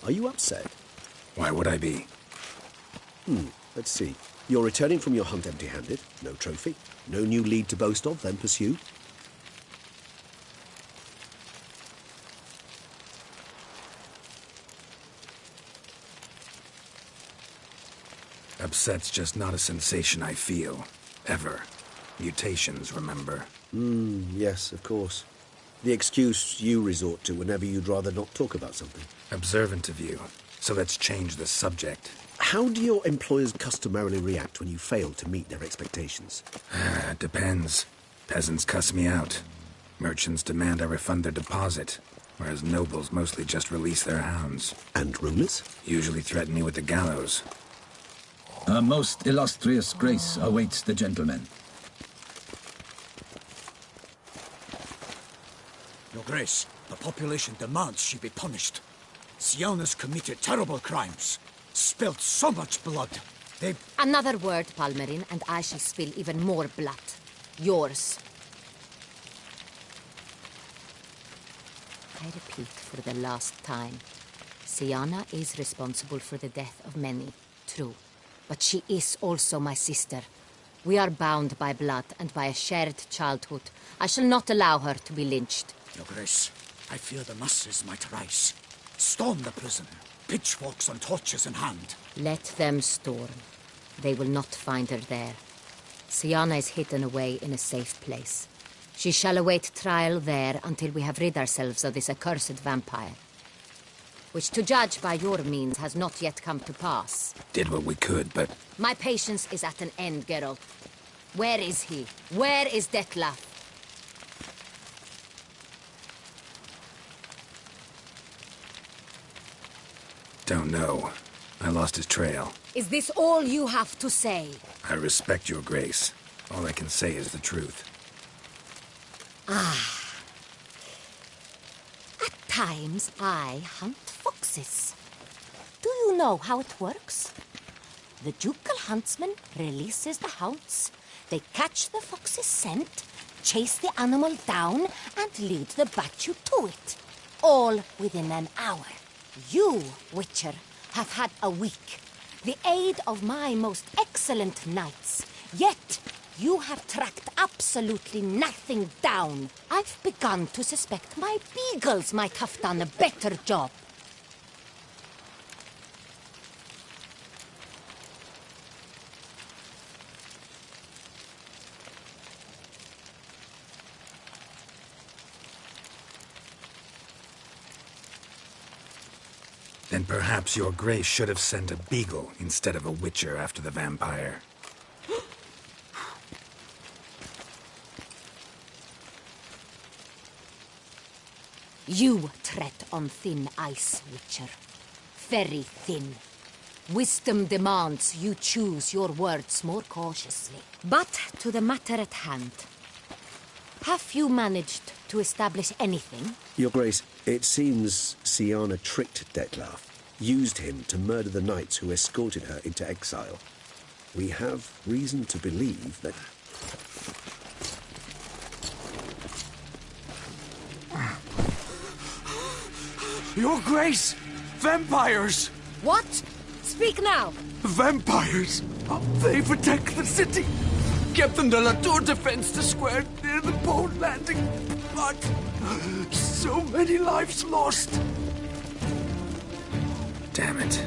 Are you upset? Why would I be? Let's see. You're returning from your hunt empty-handed. No trophy. No new lead to boast of, then pursue. Upset's just not a sensation I feel. Ever. Mutations, remember? Yes, of course. The excuse you resort to whenever you'd rather not talk about something. Observant of you. So let's change the subject. How do your employers customarily react when you fail to meet their expectations? Depends. Peasants cuss me out. Merchants demand I refund their deposit, whereas nobles mostly just release their hounds. And rulers? Usually threaten me with the gallows. A most illustrious grace awaits the gentleman. Your Grace, the population demands she be punished. Siana's committed terrible crimes. Spilt so much blood. They... Another word, Palmerin, and I shall spill even more blood. Yours. I repeat for the last time. Siana is responsible for the death of many, true. But she is also my sister. We are bound by blood and by a shared childhood. I shall not allow her to be lynched. Your Grace, I fear the masses might rise. Storm the prison, pitchforks and torches in hand. Let them storm. They will not find her there. Siana is hidden away in a safe place. She shall await trial there until we have rid ourselves of this accursed vampire. Which, to judge by your means, has not yet come to pass. Did what we could, but... My patience is at an end, Geralt. Where is he? Where is Detlef? Don't know. I lost his trail. Is this all you have to say? I respect your grace. All I can say is the truth. At times, I hunt foxes. Do you know how it works? The ducal huntsman releases the hounds. They catch the fox's scent, chase the animal down, and lead the battue to it. All within an hour. You, Witcher, have had a week. The aid of my most excellent knights. Yet, you have tracked absolutely nothing down. I've begun to suspect my beagles might have done a better job. Then perhaps your grace should have sent a beagle instead of a witcher after the vampire. You tread on thin ice, Witcher. Very thin. Wisdom demands you choose your words more cautiously. But to the matter at hand. Have you managed to establish anything? Your Grace, it seems Siana tricked Detlef, used him to murder the knights who escorted her into exile. We have reason to believe that... Your Grace! Vampires! What? Speak now! Vampires! They protect the city! Captain de la Tour defends the square near the boat landing, but so many lives lost. Damn it.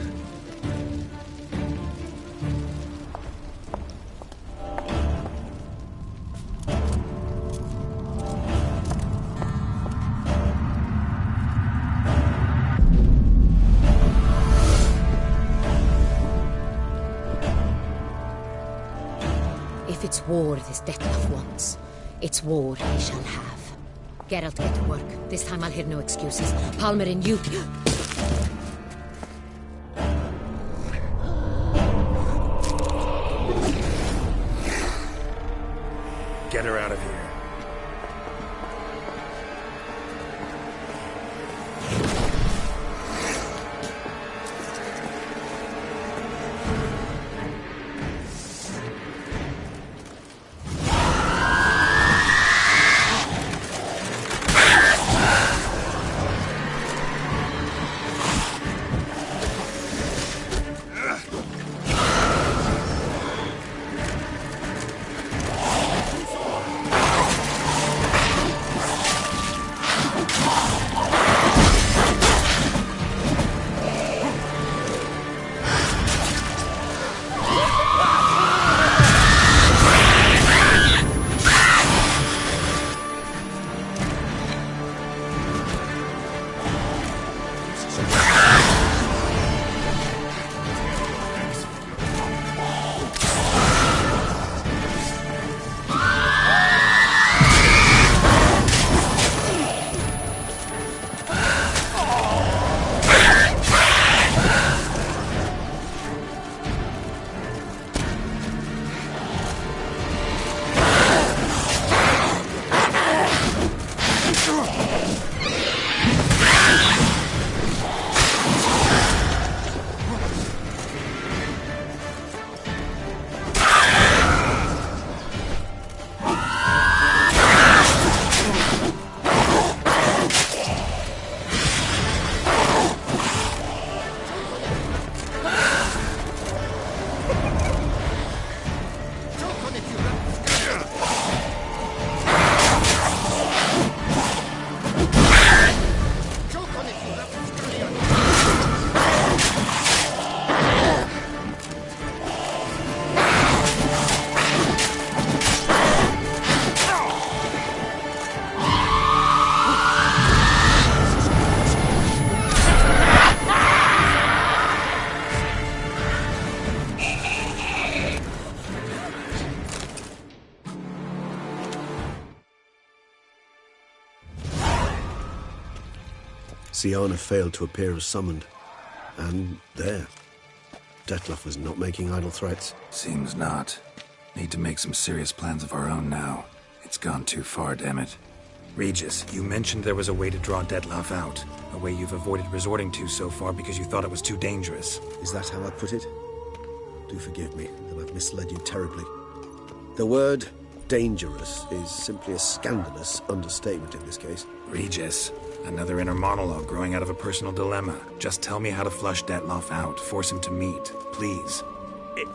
If it's war this Detlef wants, it's war he shall have. Geralt, get to work. This time I'll hear no excuses. Palmerin, you... Get her out of here. Siana failed to appear as summoned. And there. Dettlaff was not making idle threats. Seems not. Need to make some serious plans of our own now. It's gone too far, damn it. Regis, you mentioned there was a way to draw Dettlaff out. A way you've avoided resorting to so far because you thought it was too dangerous. Is that how I put it? Do forgive me that I've misled you terribly. The word dangerous is simply a scandalous understatement in this case. Regis, another inner monologue growing out of a personal dilemma. Just tell me how to flush Dettlaff out, force him to meet, please.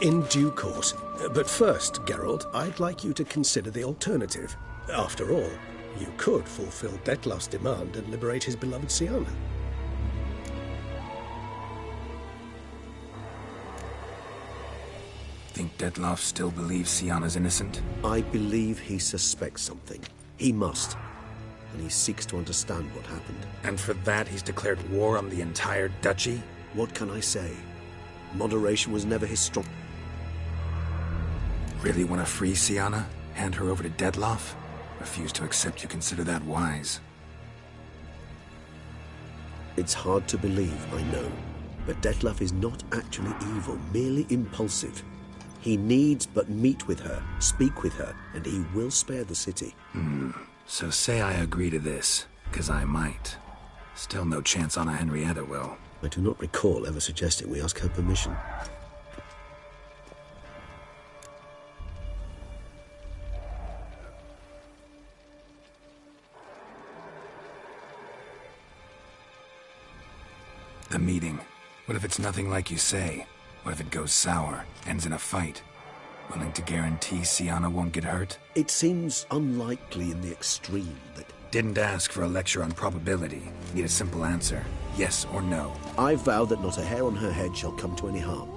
In due course. But first, Geralt, I'd like you to consider the alternative. After all, you could fulfill Dettlaff's demand and liberate his beloved Siana. Think Dettlaff still believes Siana's innocent? I believe he suspects something. He must. And he seeks to understand what happened. And for that, he's declared war on the entire duchy? What can I say? Moderation was never his strong... Really want to free Siana? Hand her over to Dettlaff? Refuse to accept you consider that wise. It's hard to believe, I know. But Dettlaff is not actually evil, merely impulsive. He needs but meet with her, speak with her, and he will spare the city. So say I agree to this, 'cause I might. Still no chance Anna Henrietta will. I do not recall ever suggesting we ask her permission. The meeting. What if it's nothing like you say? What if it goes sour, ends in a fight? Willing to guarantee Siana won't get hurt? It seems unlikely in the extreme that... Didn't ask for a lecture on probability. Need a simple answer. Yes or no. I vow that not a hair on her head shall come to any harm.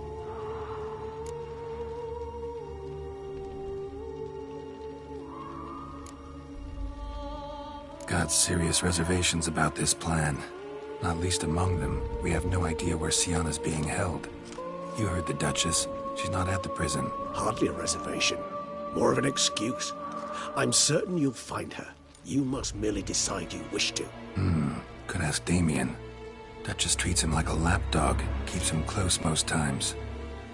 Got serious reservations about this plan. Not least among them, we have no idea where Siana's being held. You heard the Duchess. She's not at the prison. Hardly a reservation. More of an excuse. I'm certain you'll find her. You must merely decide you wish to. Could ask Damien. Duchess treats him like a lapdog. Keeps him close most times.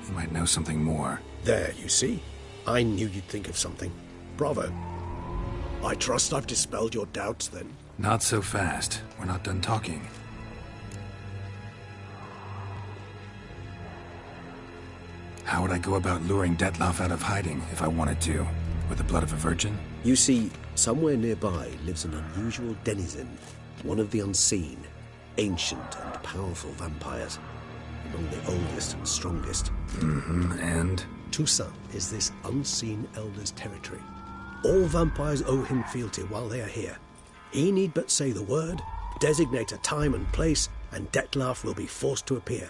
He might know something more. There, you see? I knew you'd think of something. Bravo. I trust I've dispelled your doubts, then. Not so fast. We're not done talking. How would I go about luring Dettlaff out of hiding if I wanted to? With the blood of a virgin? You see, somewhere nearby lives an unusual denizen, one of the unseen, ancient and powerful vampires, among the oldest and strongest. And? Toussaint is this unseen elder's territory. All vampires owe him fealty while they are here. He need but say the word, designate a time and place, and Dettlaff will be forced to appear.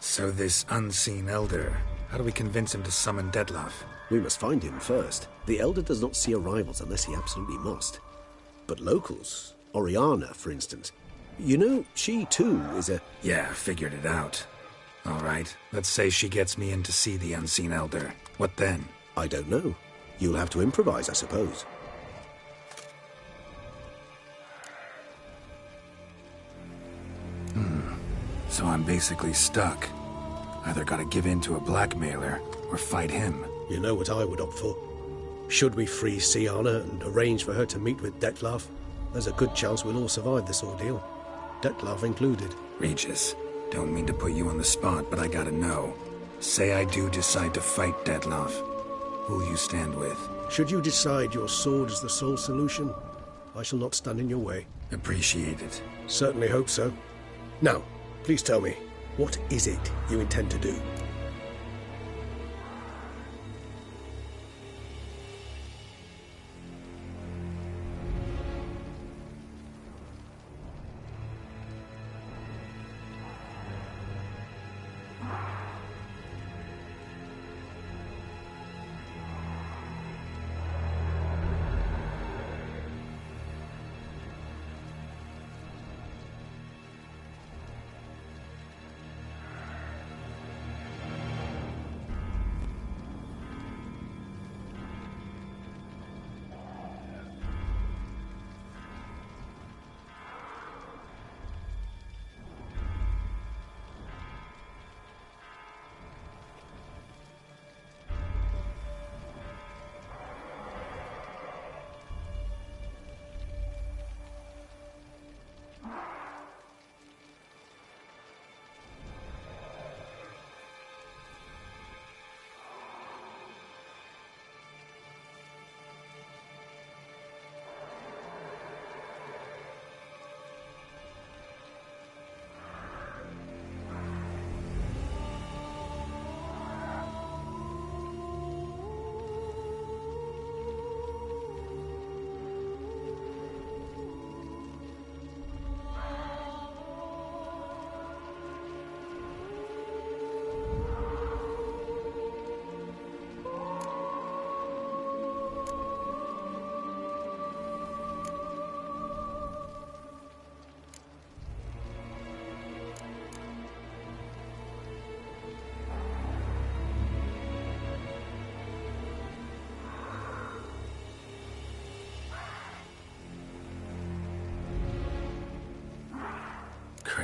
So this unseen elder, how do we convince him to summon Dettlaff? We must find him first. The Elder does not see arrivals unless he absolutely must. But locals, Oriana, for instance, you know, she too is a... Yeah, figured it out. All right, let's say she gets me in to see the unseen elder. What then? I don't know. You'll have to improvise, I suppose. So I'm basically stuck. Either gotta give in to a blackmailer, or fight him. You know what I would opt for. Should we free Siana and arrange for her to meet with Dettlaff, there's a good chance we'll all survive this ordeal. Dettlaff included. Regis, don't mean to put you on the spot, but I gotta know. Say I do decide to fight Dettlaff. Who'll you stand with? Should you decide your sword is the sole solution, I shall not stand in your way. Appreciate it. Certainly hope so. Now, please tell me, what is it you intend to do?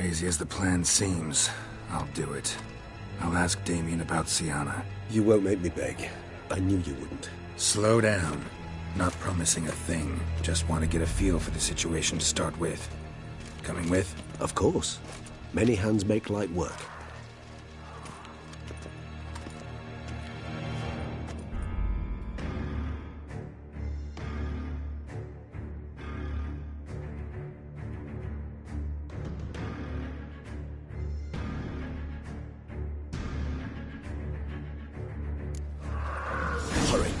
crazy as the plan seems, I'll do it. I'll ask Damien about Sienna. You won't make me beg. I knew you wouldn't. Slow down. Not promising a thing. Just want to get a feel for the situation to start with. Coming with? Of course. Many hands make light work. Hurry.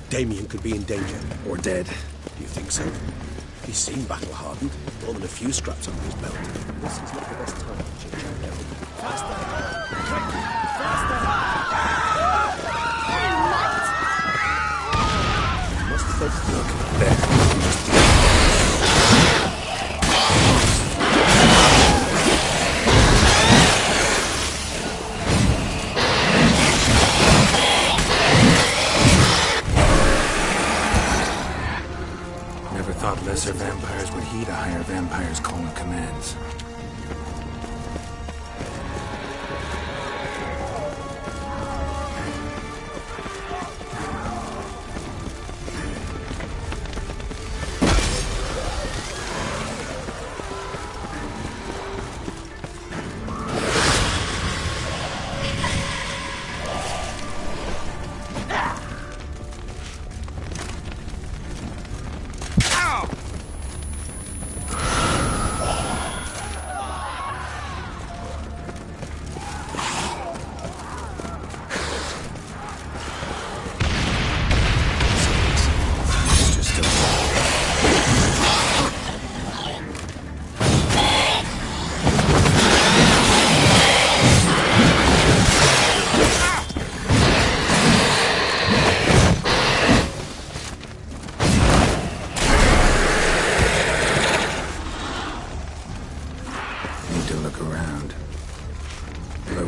Damien could be in danger. Or dead. Do you think so? He seemed battle-hardened. More than a few scraps under his belt. This is not the best time to change your belt. Faster! Quick! Faster! You must focus. Look, there. Thought lesser vampires would heed a higher vampire's call and commands.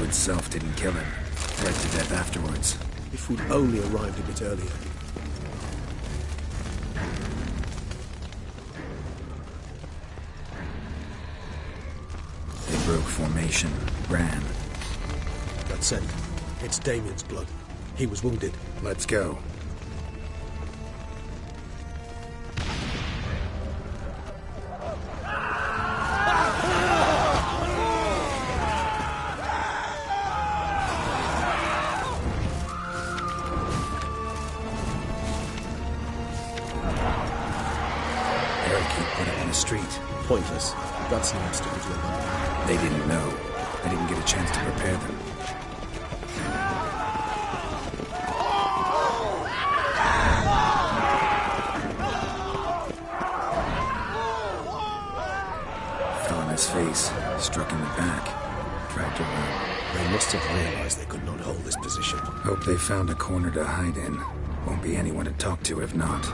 Itself didn't kill him. Bled to death afterwards. If we'd only arrived a bit earlier. They broke formation, ran. That's it. It's Damien's blood. He was wounded. Let's go. Street. Pointless. That's no obstacle to them. They didn't know. I didn't get a chance to prepare them. Fell on his face, struck in the back, tried to run. They must have realized they could not hold this position. Hope they found a corner to hide in. Won't be anyone to talk to if not.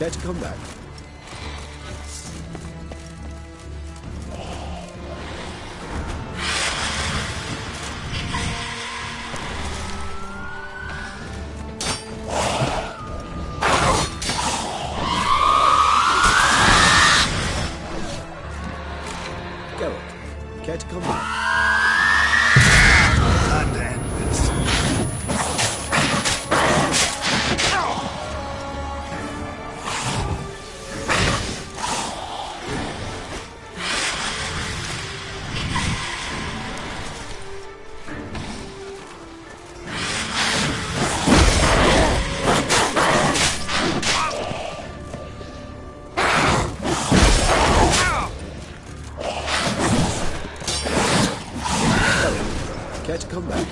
Care to come back? Geralt, care to come back? Time to end this. Care to come back?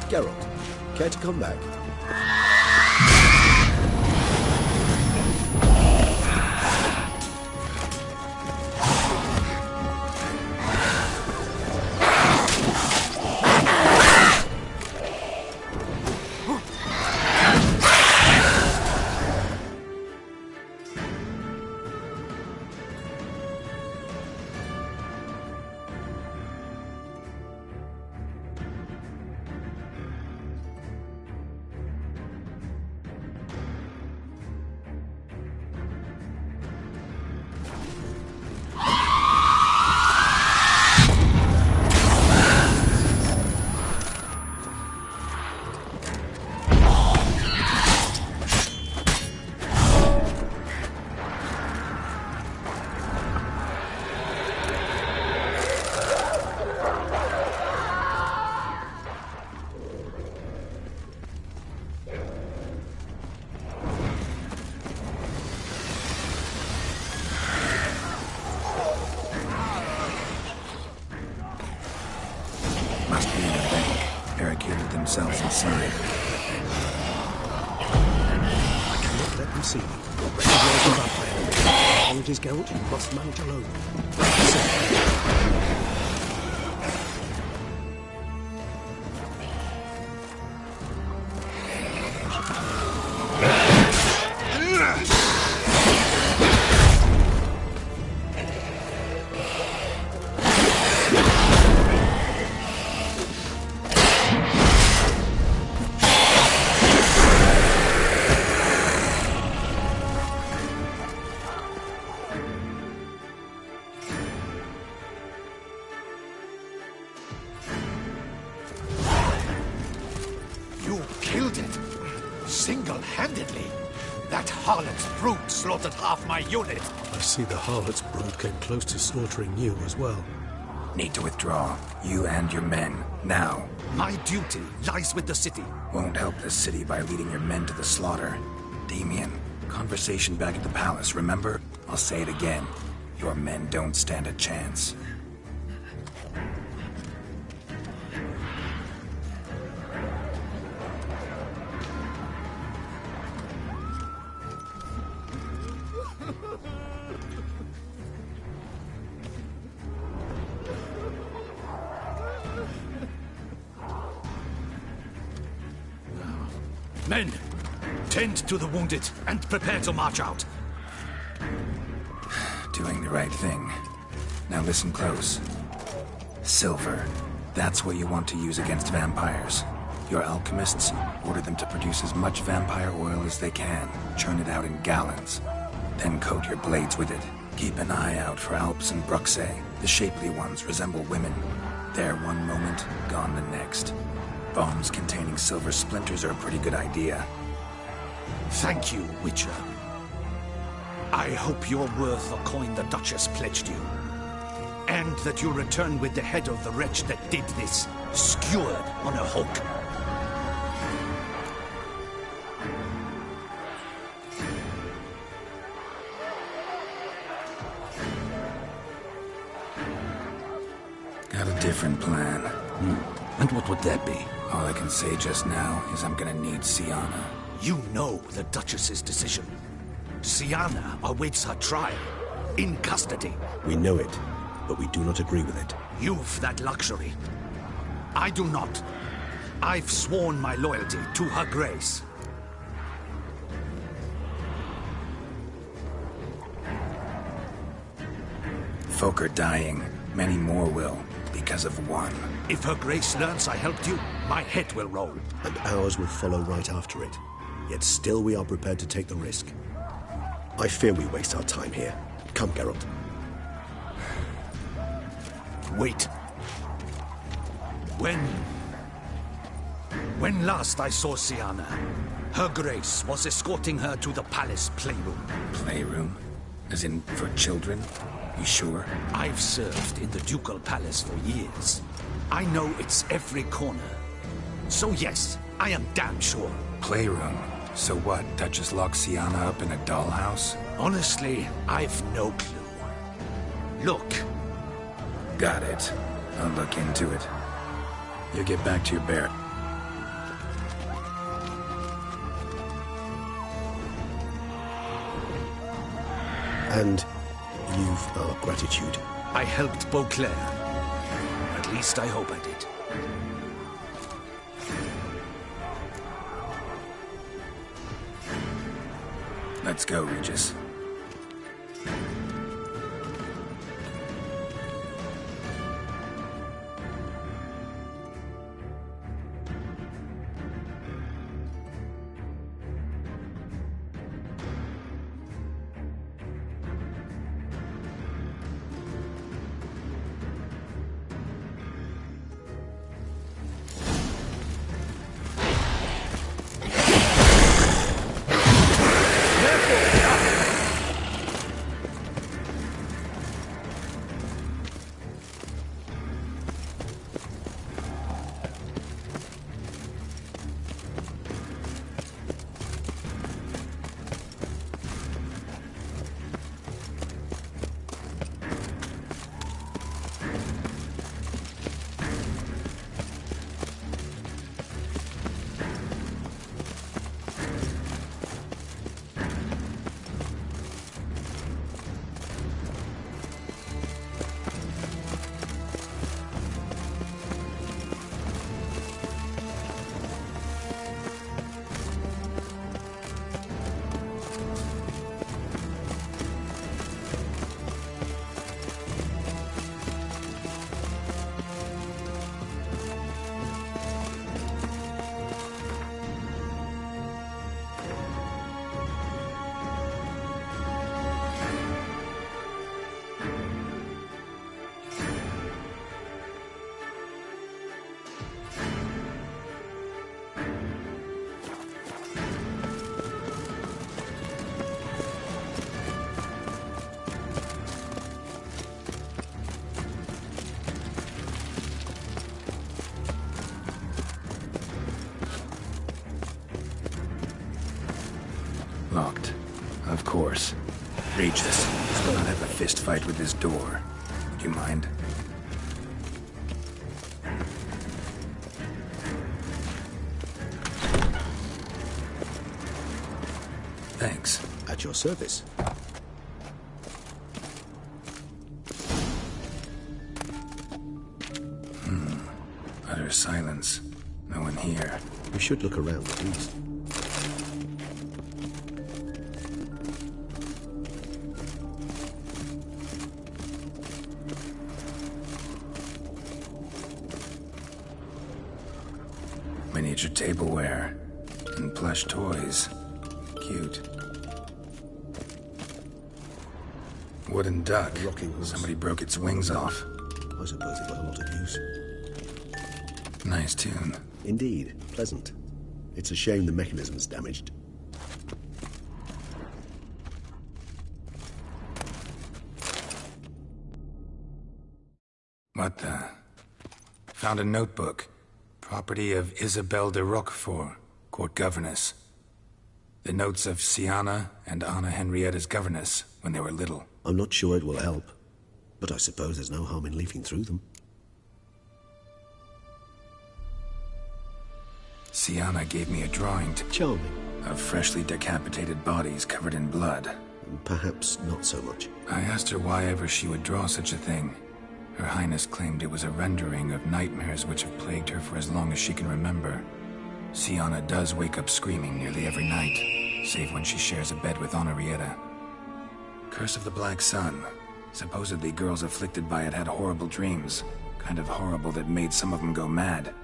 Geralt, care to come back? Must be in a bank, barricaded themselves inside. I cannot let them see me. Recognize the vampire. Apologies, Geralt, you must manage alone. You killed it. Single-handedly. That harlot's brute slaughtered half my unit. I see the harlot's brood came close to slaughtering you as well. Need to withdraw. You and your men. Now. My duty lies with the city. Won't help the city by leading your men to the slaughter. Damien, conversation back at the palace, remember? I'll say it again. Your men don't stand a chance. Men, tend to the wounded and prepare to march out. Doing the right thing. Now listen close. Silver. That's what you want to use against vampires. Your alchemists, order them to produce as much vampire oil as they can. Churn it out in gallons. Then coat your blades with it. Keep an eye out for Alps and Bruxae. The shapely ones resemble women. There one moment, gone the next. Bombs containing silver splinters are a pretty good idea. Thank you, Witcher. I hope you're worth the coin the Duchess pledged you. And that you'll return with the head of the wretch that did this, skewered on a hook. Got a different plan. And what would that be? All I can say just now is I'm gonna need Sienna. You know the Duchess's decision. Sienna awaits her trial, in custody. We know it, but we do not agree with it. You've that luxury. I do not. I've sworn my loyalty to her grace. Folk are dying. Many more will, because of one. If her grace learns I helped you, my head will roll. And ours will follow right after it. Yet still we are prepared to take the risk. I fear we waste our time here. Come, Geralt. Wait. When last I saw Sienna, her grace was escorting her to the palace playroom. Playroom? As in, for children? You sure? I've served in the ducal palace for years. I know its every corner. So yes, I am damn sure. Playroom? So what, Duchess locks Sienna up in a dollhouse? Honestly, I've no clue. Look. Got it. I'll look into it. You get back to your bear. And you've our gratitude. I helped Beauclair. At least I hope I did. Let's go, Regis. Locked. Of course. Regis, will not have a fist fight with this door. Do you mind? Thanks. At your service. Utter silence. No one here. We should look around at least. Many Miniature tableware. And plush toys. Cute. Wooden duck. Rocking horse. Somebody broke its wings off. I suppose it got a lot of use. Nice tune. Indeed, pleasant. It's a shame the mechanism's damaged. What the? Found a notebook. Property of Isabelle de Roquefort, court governess. The notes of Siana and Anna Henrietta's governess when they were little. I'm not sure it will help, but I suppose there's no harm in leafing through them. Siana gave me a drawing Charming. of freshly decapitated bodies covered in blood. Perhaps not so much. I asked her why ever she would draw such a thing. Her Highness claimed it was a rendering of nightmares which have plagued her for as long as she can remember. Siana does wake up screaming nearly every night, save when she shares a bed with Henrietta. Curse of the Black Sun. Supposedly girls afflicted by it had horrible dreams. Kind of horrible that made some of them go mad.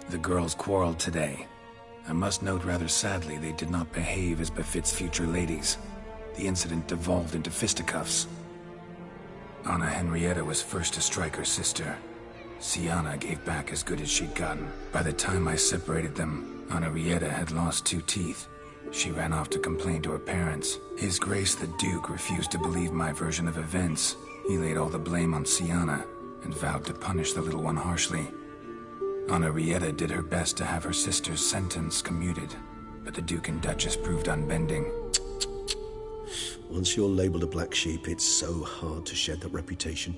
The girls quarreled today. I must note rather sadly they did not behave as befits future ladies. The incident devolved into fisticuffs. Anna Henrietta was first to strike her sister. Siana gave back as good as she'd gotten. By the time I separated them, Henrietta had lost 2 teeth. She ran off to complain to her parents. His Grace the Duke refused to believe my version of events. He laid all the blame on Siana and vowed to punish the little one harshly. Henrietta did her best to have her sister's sentence commuted, but the Duke and Duchess proved unbending. Once you're labeled a black sheep, it's so hard to shed that reputation.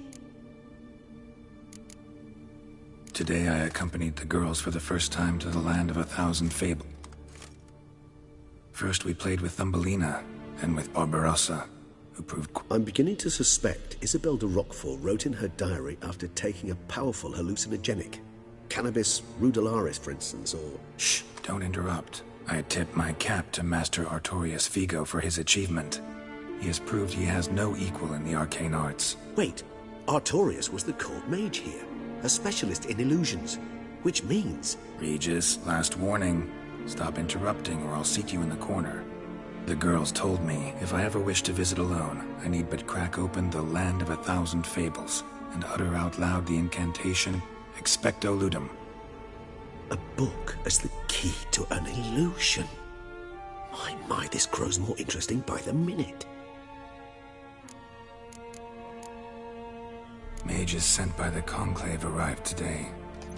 Today I accompanied the girls for the first time to the land of 1,000 fables. First we played with Thumbelina, then with Barbarossa, who proved... I'm beginning to suspect Isabelle de Roquefort wrote in her diary after taking a powerful hallucinogenic. Cannabis rudelaris, for instance, or... Shh, don't interrupt. I tip my cap to Master Artorius Figo for his achievement. He has proved he has no equal in the arcane arts. Wait, Artorius was the court mage here, a specialist in illusions, which means... Regis, last warning. Stop interrupting or I'll seat you in the corner. The girls told me if I ever wish to visit alone, I need but crack open the land of 1,000 fables and utter out loud the incantation Expecto Ludum. A book as the key to an illusion. My, this grows more interesting by the minute. Mages sent by the Conclave arrived today.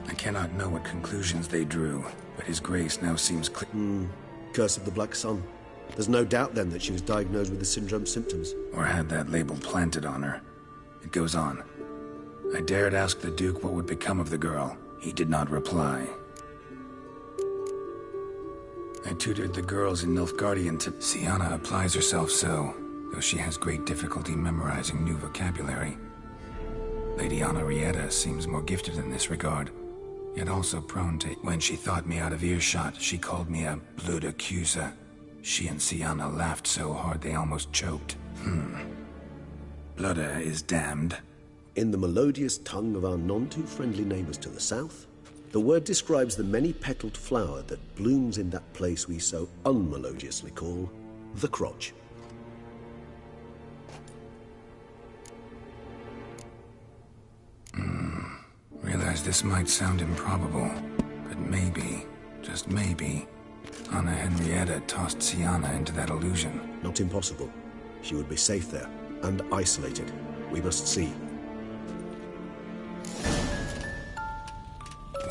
I cannot know what conclusions they drew, but His Grace now seems clear. Curse of the Black Sun. There's no doubt then that she was diagnosed with the syndrome symptoms. Or had that label planted on her. It goes on. I dared ask the Duke what would become of the girl. He did not reply. I tutored the girls in Nilfgaardian to... Siana applies herself so, though she has great difficulty memorizing new vocabulary. Lady Henrietta seems more gifted in this regard, yet also prone to... When she thought me out of earshot, she called me a blood accuser. She and Siana laughed so hard they almost choked. Blooda is damned. In the melodious tongue of our none-too-friendly neighbors to the south, the word describes the many-petaled flower that blooms in that place we so unmelodiously call the crotch. Realize this might sound improbable, but maybe, just maybe, Anna Henrietta tossed Siana into that illusion. Not impossible. She would be safe there, and isolated. We must see.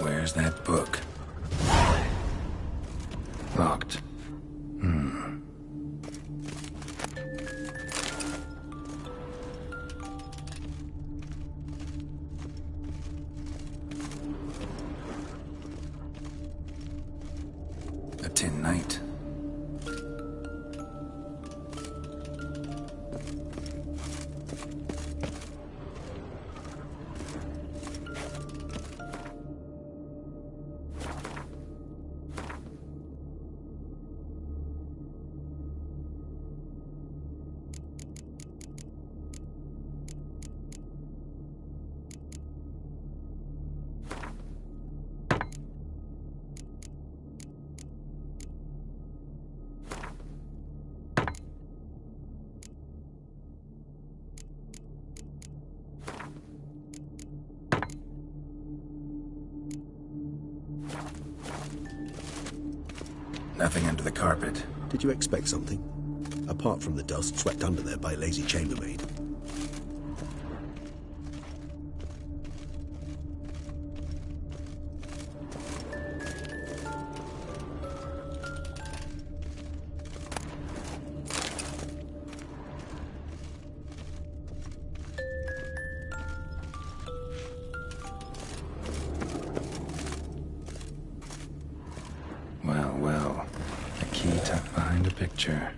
Where's that book? Locked. A tin knight. Nothing under the carpet. Did you expect something? Apart from the dust swept under there by a lazy chambermaid. Well. A key tucked behind a picture.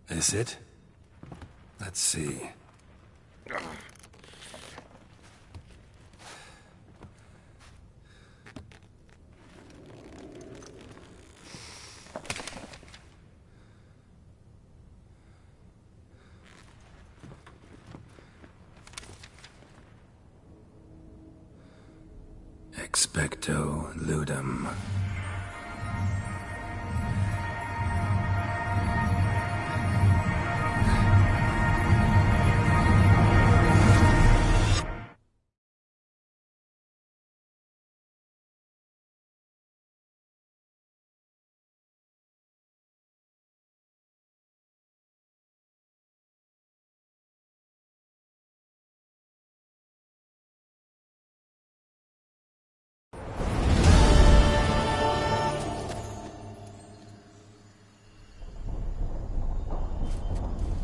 This it? Let's see. Expecto ludum.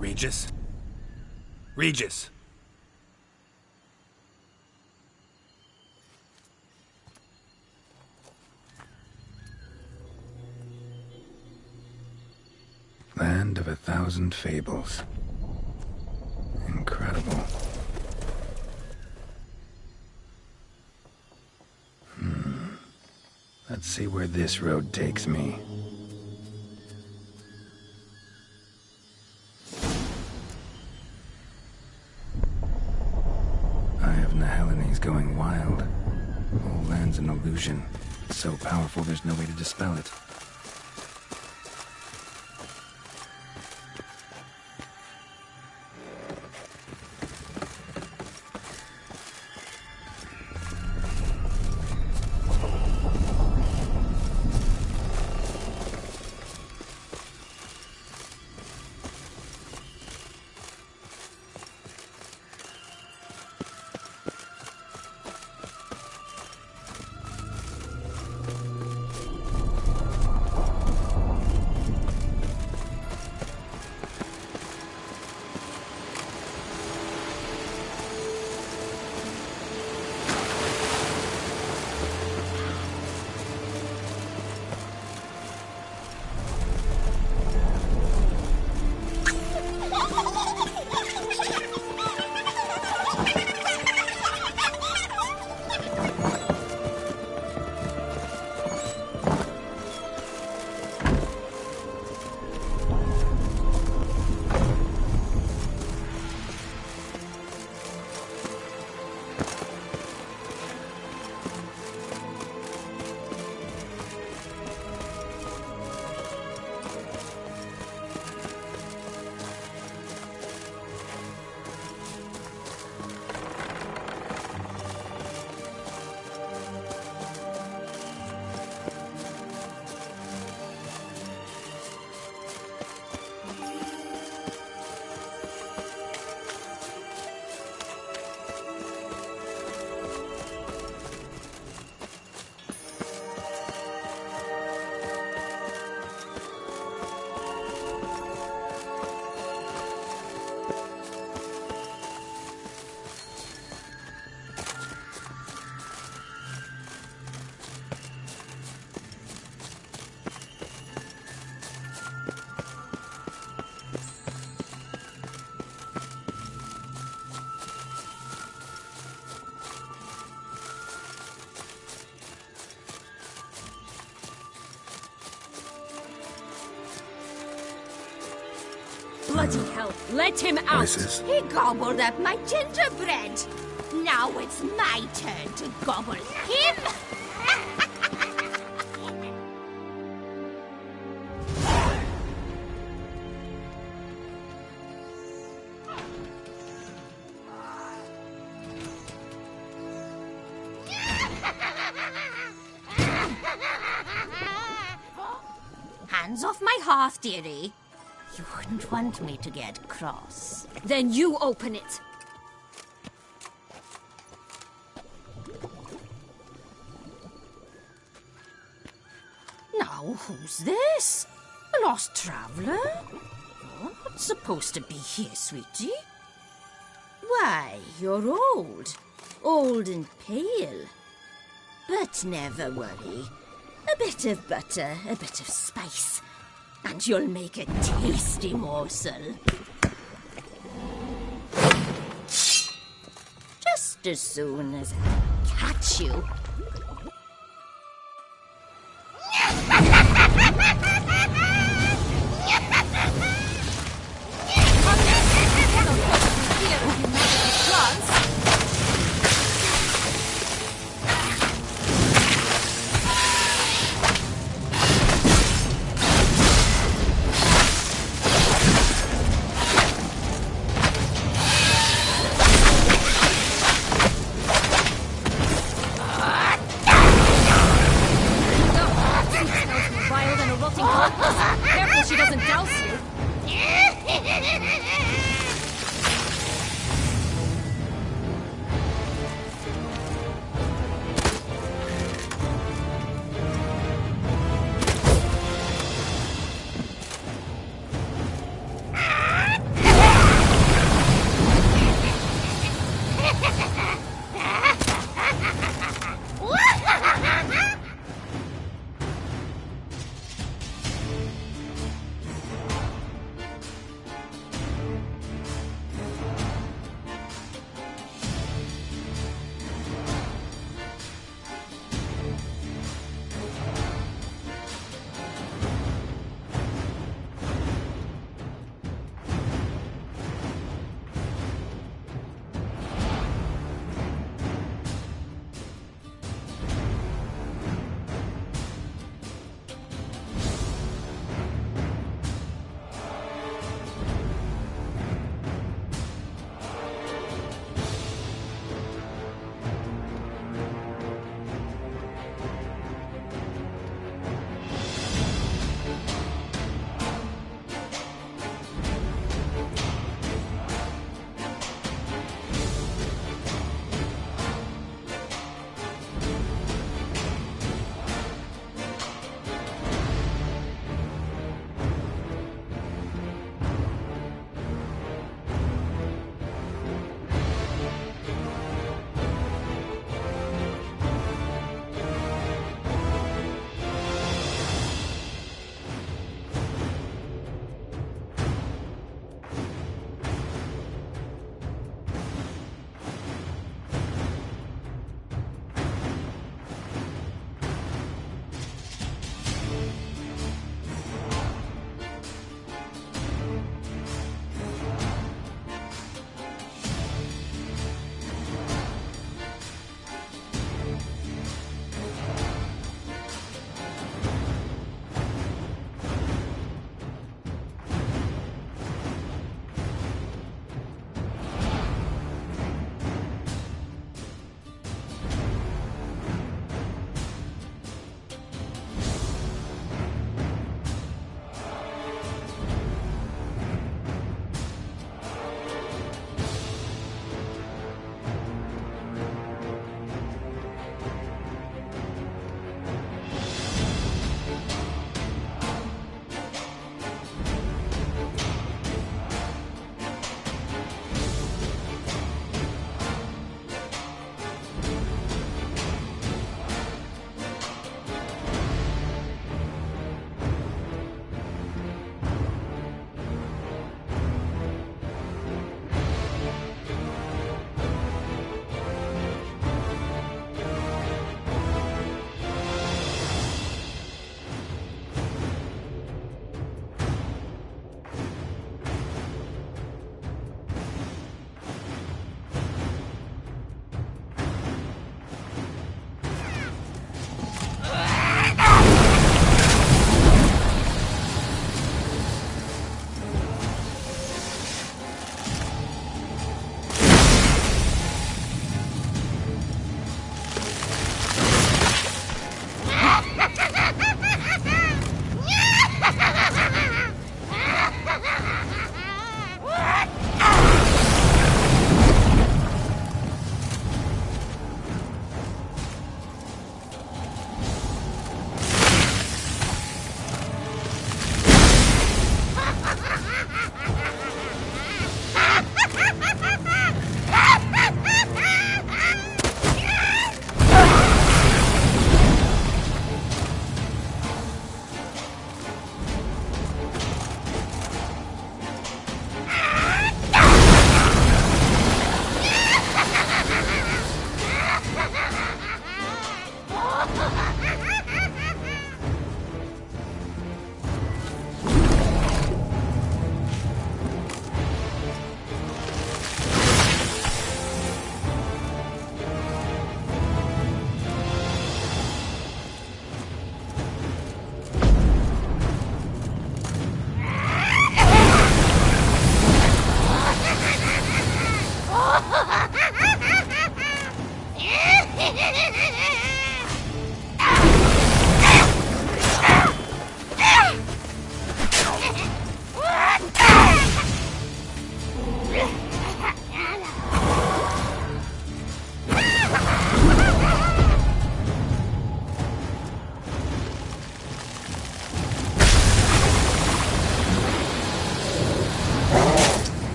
Regis? Regis! Land of 1,000 fables. Incredible. Let's see where this road takes me. Going wild. Whole land's an illusion. It's so powerful there's no way to dispel it. Bloody hell, let him out! Voices. He gobbled up my gingerbread. Now it's my turn to gobble him! off, dearie. You wouldn't want me to get cross. Then you open it. Now, who's this? A lost traveler? Not supposed to be here, sweetie. Why, you're old. Old and pale. But never worry. A bit of butter, a bit of spice, and you'll make a tasty morsel. Just as soon as I catch you.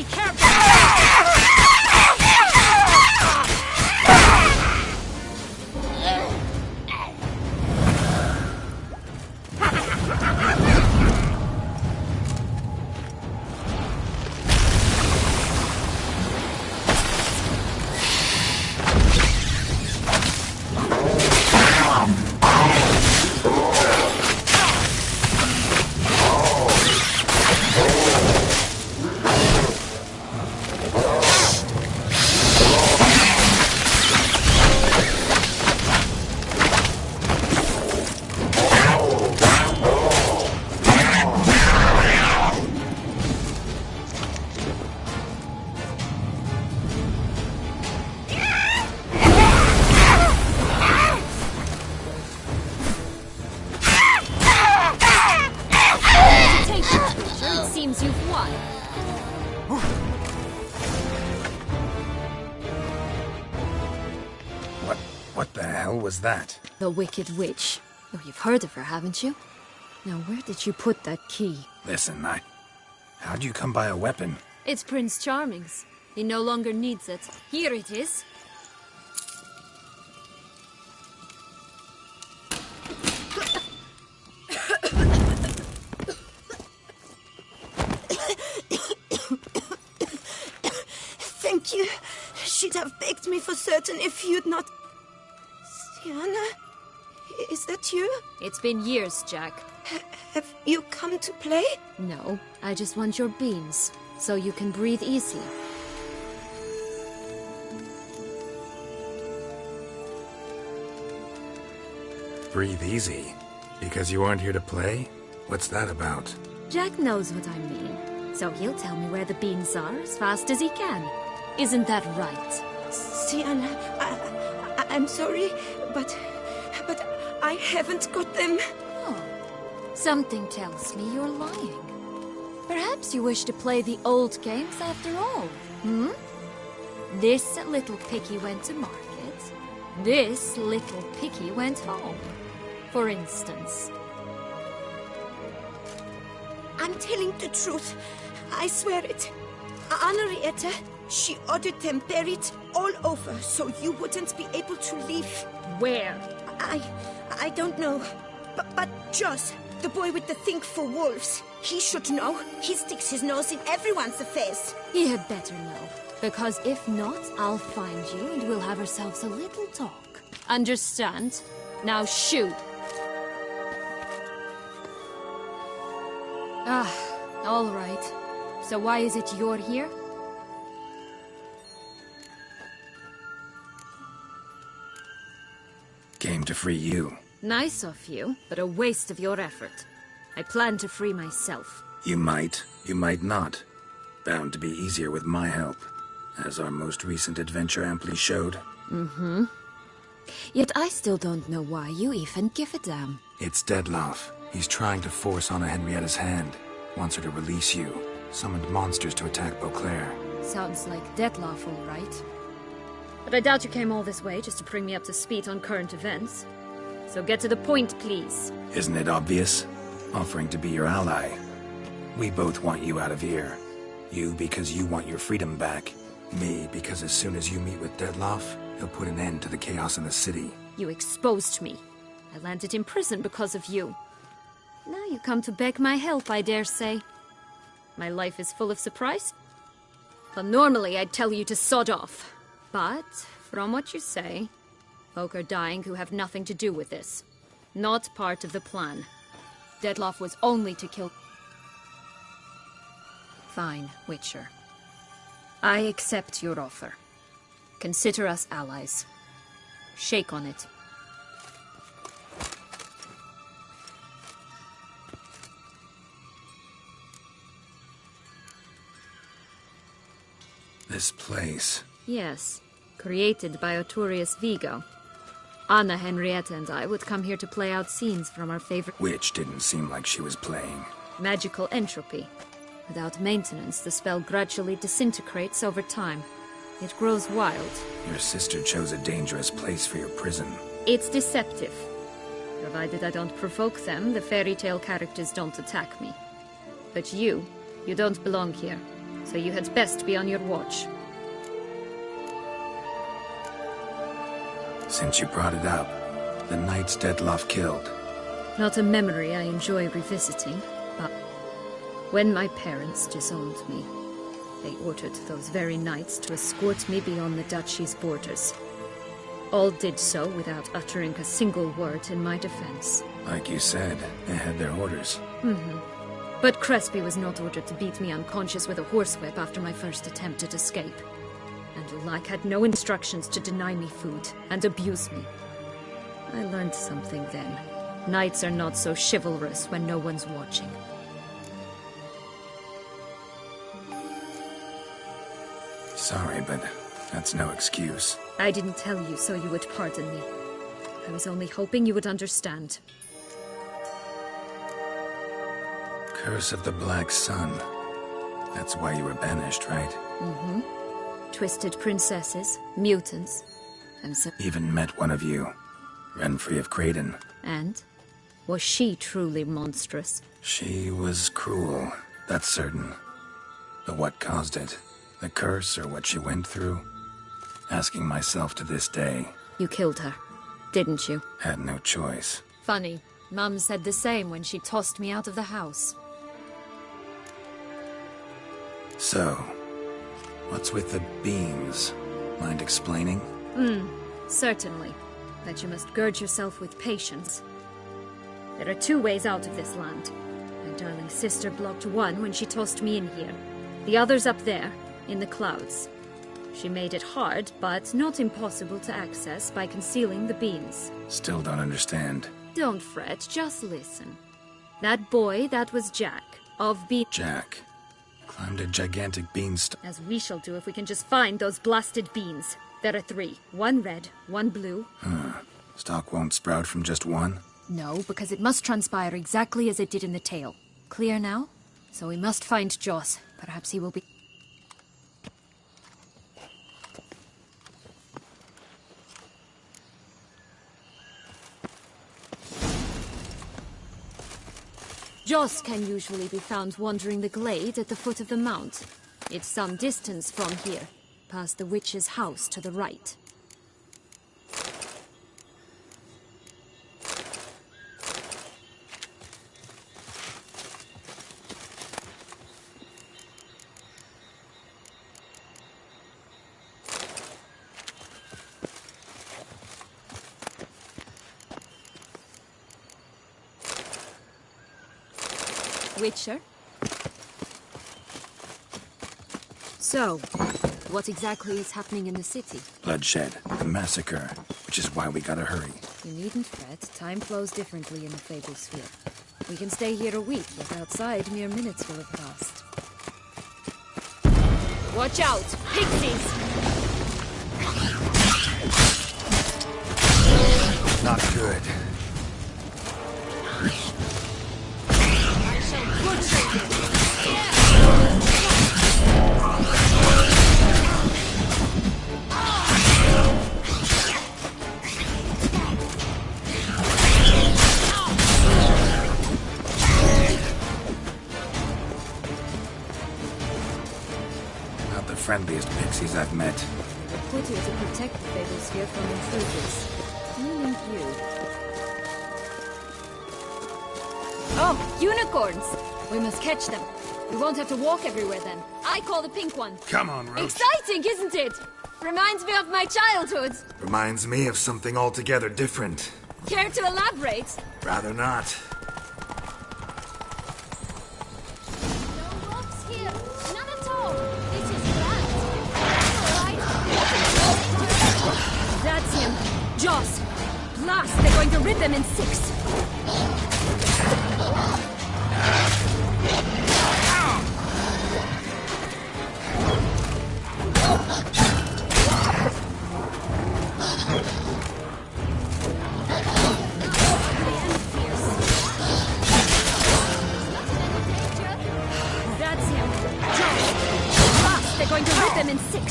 Be careful! Seems you've won. What the hell was that? The Wicked Witch. Oh, you've heard of her, haven't you? Now, where did you put that key? Listen, how'd you come by a weapon? It's Prince Charming's. He no longer needs it. Here it is. Thank you. She'd have begged me for certain if you'd not... Sienna? Is that you? It's been years, Jack. Have you come to play? No, I just want your beans, so you can breathe easy. Breathe easy? Because you aren't here to play? What's that about? Jack knows what I mean, so he'll tell me where the beans are as fast as he can. Isn't that right? Sienna, I'm sorry, but I haven't got them. Oh, something tells me you're lying. Perhaps you wish to play the old games after all, hmm? This little piggy went to market. This little piggy went home, for instance. I'm telling the truth. I swear it. Henrietta, she ordered them buried all over so you wouldn't be able to leave. Where? I don't know. But Joss, the boy with the thing for wolves, he should know. He sticks his nose in everyone's affairs. He had better know. Because if not, I'll find you and we'll have ourselves a little talk. Understand? Now shoot. All right. So why is it you're here? Came to free you. Nice of you, but a waste of your effort. I plan to free myself. You might not. Bound to be easier with my help, as our most recent adventure amply showed. Mm-hmm. Yet I still don't know why you even give a damn. It's Dettlaff. He's trying to force Anna Henrietta's hand. Wants her to release you. Summoned monsters to attack Beauclair. Sounds like Dettlaff, all right. But I doubt you came all this way just to bring me up to speed on current events. So get to the point, please. Isn't it obvious? Offering to be your ally. We both want you out of here. You because you want your freedom back. Me because as soon as you meet with Dettlaff, he'll put an end to the chaos in the city. You exposed me. I landed in prison because of you. Now you come to beg my help, I dare say. My life is full of surprise. Well, normally I'd tell you to sod off. But, from what you say, folk are dying who have nothing to do with this. Not part of the plan. Dettlaff was only to kill... Fine, Witcher. I accept your offer. Consider us allies. Shake on it. This place... Yes, created by Arturius Vigo. Anna Henrietta and I would come here to play out scenes from our favorite... Which didn't seem like she was playing. Magical entropy. Without maintenance, the spell gradually disintegrates over time. It grows wild. Your sister chose a dangerous place for your prison. It's deceptive. Provided I don't provoke them, the fairy tale characters don't attack me. But you don't belong here. so you had best be on your watch. Since you brought it up, the knights Dettlaff killed. Not a memory I enjoy revisiting, but when my parents disowned me, they ordered those very knights to escort me beyond the duchy's borders. All did so without uttering a single word in my defense. Like you said, they had their orders. But Crespi was not ordered to beat me unconscious with a horsewhip after my first attempt at escape. And Lack had no instructions to deny me food and abuse me. I learned something then. Knights are not so chivalrous when no one's watching. Sorry, but that's no excuse. I didn't tell you so you would pardon me. I was only hoping you would understand. Curse of the Black Sun. That's why you were banished, right? Twisted princesses, mutants, and so... Even met one of you. Renfrey of Creighton. And? Was she truly monstrous? She was cruel, that's certain. But what caused it? The curse or what she went through? Asking myself to this day. You killed her, didn't you? Had no choice. Funny. Mum said the same when she tossed me out of the house. So, what's with the beans? Mind explaining? Certainly. But you must gird yourself with patience. There are 2 ways out of this land. My darling sister blocked one when she tossed me in here. The other's up there, in the clouds. She made it hard, but not impossible to access by concealing the beans. Still don't understand. Don't fret, just listen. That boy, that was Jack, of Jack. Climbed a gigantic beanstalk. As we shall do if we can just find those blasted beans. There are 3. 1 red, 1 blue. Stalk won't sprout from just one? No, because it must transpire exactly as it did in the tale. Clear now? So we must find Joss. Perhaps he will be... Joss can usually be found wandering the glade at the foot of the mount. It's some distance from here, past the witch's house to the right. Witcher? So, what exactly is happening in the city? Bloodshed. A massacre. Which is why we gotta hurry. You needn't fret. Time flows differently in the Fable Sphere. We can stay here a week, but outside mere minutes will have passed. Watch out! Pixies! Not good. I shall butcher you! Not the friendliest pixies I've met. We're put here to protect the Fable Sphere from intruders. Meaning you. Oh, unicorns! We must catch them. We won't have to walk everywhere then. I call the pink one. Come on, Roach. Exciting, isn't it? Reminds me of my childhood. Reminds me of something altogether different. Care to elaborate? Rather not. No ropes here. None at all. This is land. Alright. That's him. Joss. Blast. They're going to rip them in 6. That's him. Joss. Blast. They're going to rip them in 6.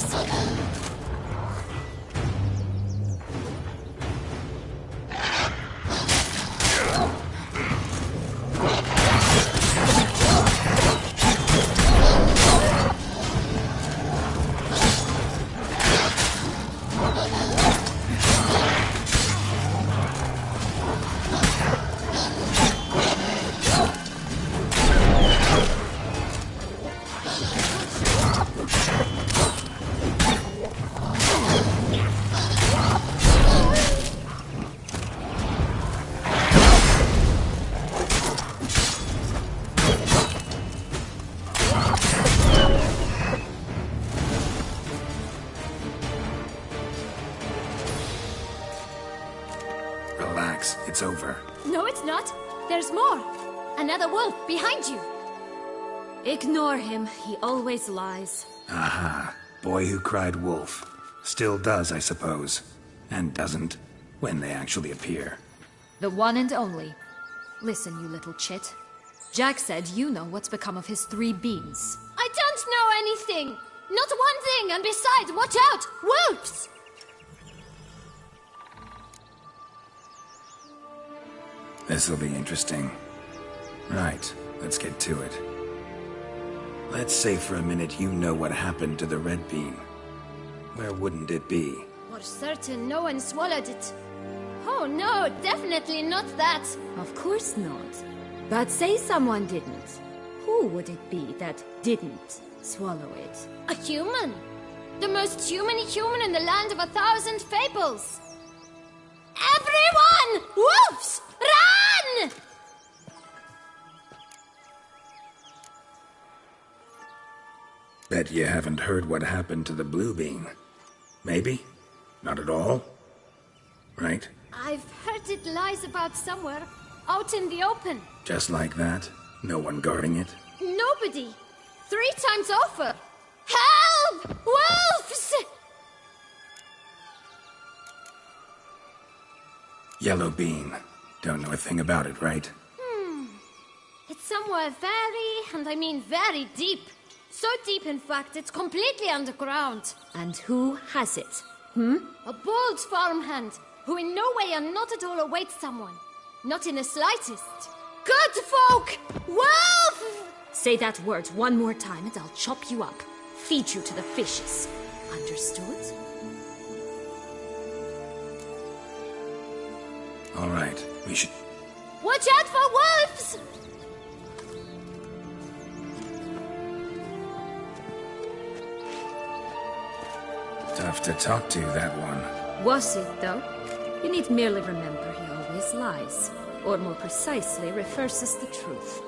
Relax, it's over. No, it's not. There's more. Another wolf behind you. Ignore him. He always lies. Aha. Boy who cried wolf. Still does, I suppose. And doesn't, when they actually appear. The one and only. Listen, you little chit. Jack said you know what's become of his 3 beans. I don't know anything! Not one thing, and besides, watch out! Wolves! This'll be interesting. Right, let's get to it. Let's say for a minute you know what happened to the red bean. Where wouldn't it be? For certain, no one swallowed it. Oh no, definitely not that. Of course not. But say someone didn't. Who would it be that didn't swallow it? A human. The most humany human in the land of 1,000 fables. Everyone! Wolves! Run! Bet you haven't heard what happened to the blue bean. Maybe? Not at all? Right? I've heard it lies about somewhere, out in the open. Just like that? No one guarding it? Nobody. 3 times over. Help! Wolves! Yellow bean. Don't know a thing about it, right? It's somewhere very, and I mean very deep. So deep, in fact, it's completely underground. And who has it? A bold farmhand, who in no way and not at all awaits someone. Not in the slightest. Good folk! Wolf! Say that word one more time and I'll chop you up. Feed you to the fishes. Understood? All right, we should... Watch out for wolves! Tough to talk to, that one. Was it, though? You need merely remember he always lies. Or more precisely, reverses the truth.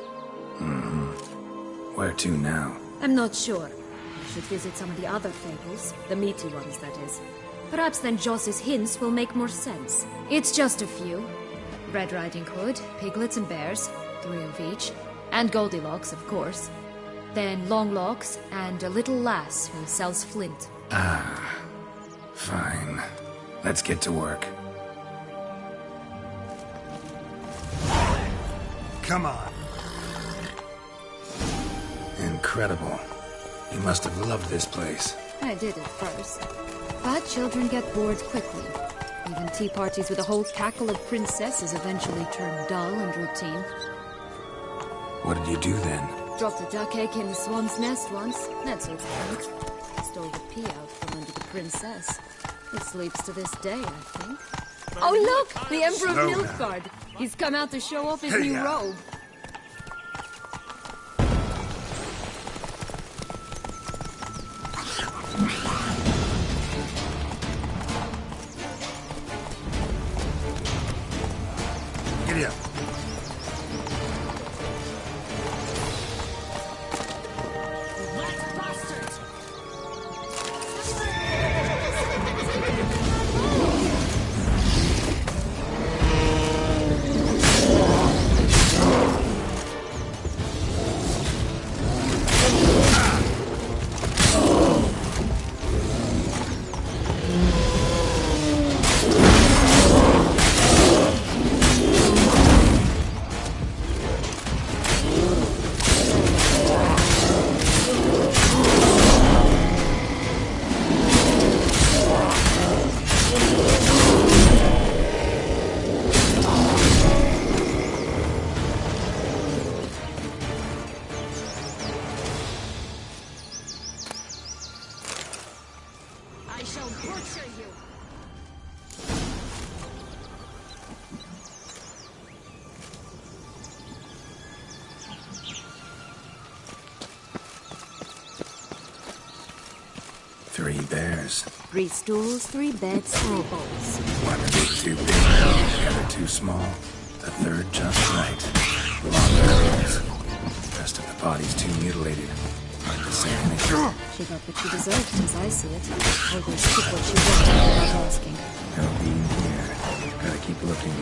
Where to now? I'm not sure. I should visit some of the other fables. The meaty ones, that is. Perhaps then Joss's hints will make more sense. It's just a few. Red Riding Hood, piglets and bears, 3 of each. And Goldilocks, of course. Then Longlocks, and a little lass who sells flint. Fine. Let's get to work. Come on. Incredible. You must have loved this place. I did at first. But children get bored quickly. Even tea parties with a whole cackle of princesses eventually turn dull and routine. What did you do then? Dropped a duck egg in the swan's nest once. That's what's point. Stole the pea out from under the princess. It sleeps to this day, I think. Oh look! The Emperor of Nilfgaard! He's come out to show off his new robe. Giddy up. I shall butcher you! Three bears. 3 stools, 3 beds, 3 bowls. One a bit too big, the other too small. The third just right. Long arrows. The rest of the body's too mutilated. Hard to say anything. She got what she deserved, as I see it. Always took what she wanted without asking. No being here. Gotta keep looking.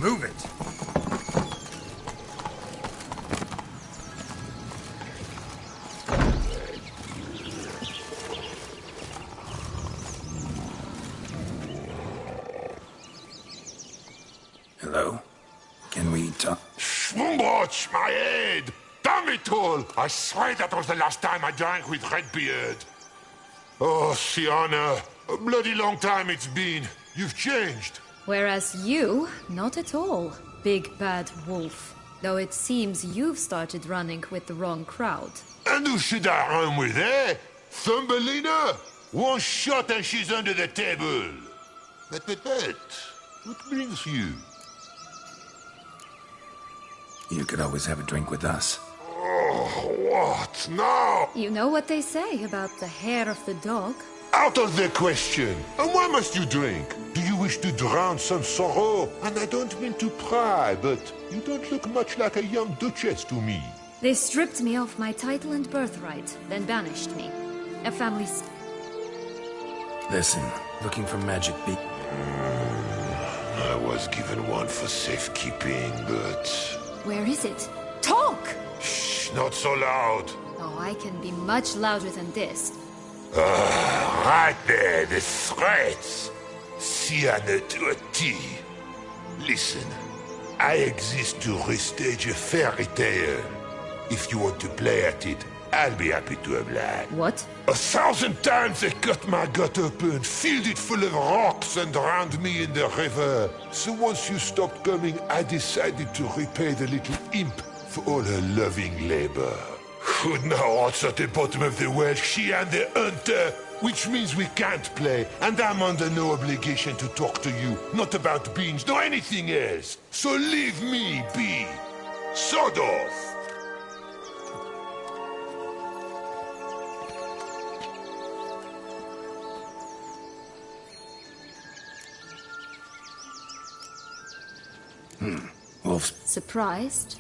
Move it! Hello? Can we talk? Schwumbroch, my head! Damn it all! I swear that was the last time I drank with Redbeard. Oh, Sienna, a bloody long time it's been. You've changed. Whereas you, not at all, big bad wolf. Though it seems you've started running with the wrong crowd. And who should I run with, eh? Thumbelina? One shot and she's under the table. But, what brings you? You could always have a drink with us. Oh, what now? You know what they say about the hair of the dog? Out of the question. And why must you drink? Do you wish to drown some sorrow? And I don't mean to pry, but you don't look much like a young duchess to me. They stripped me of my title and birthright, then banished me. A family... Listen, looking for magic beak. I was given one for safekeeping, but... Where is it? Talk! Shh, not so loud. Oh, I can be much louder than this. Right there, the threats. Sienna to a T. Listen, I exist to restage a fairy tale. If you want to play at it, I'll be happy to oblige. What? 1,000 times they cut my gut open, filled it full of rocks and drowned me in the river. So once you stopped coming, I decided to repay the little imp for all her loving labor. Who now rots at the bottom of the well, she and the hunter, which means we can't play, and I'm under no obligation to talk to you, not about beans, nor anything else. So leave me be. Sodos! Wolf's... Surprised?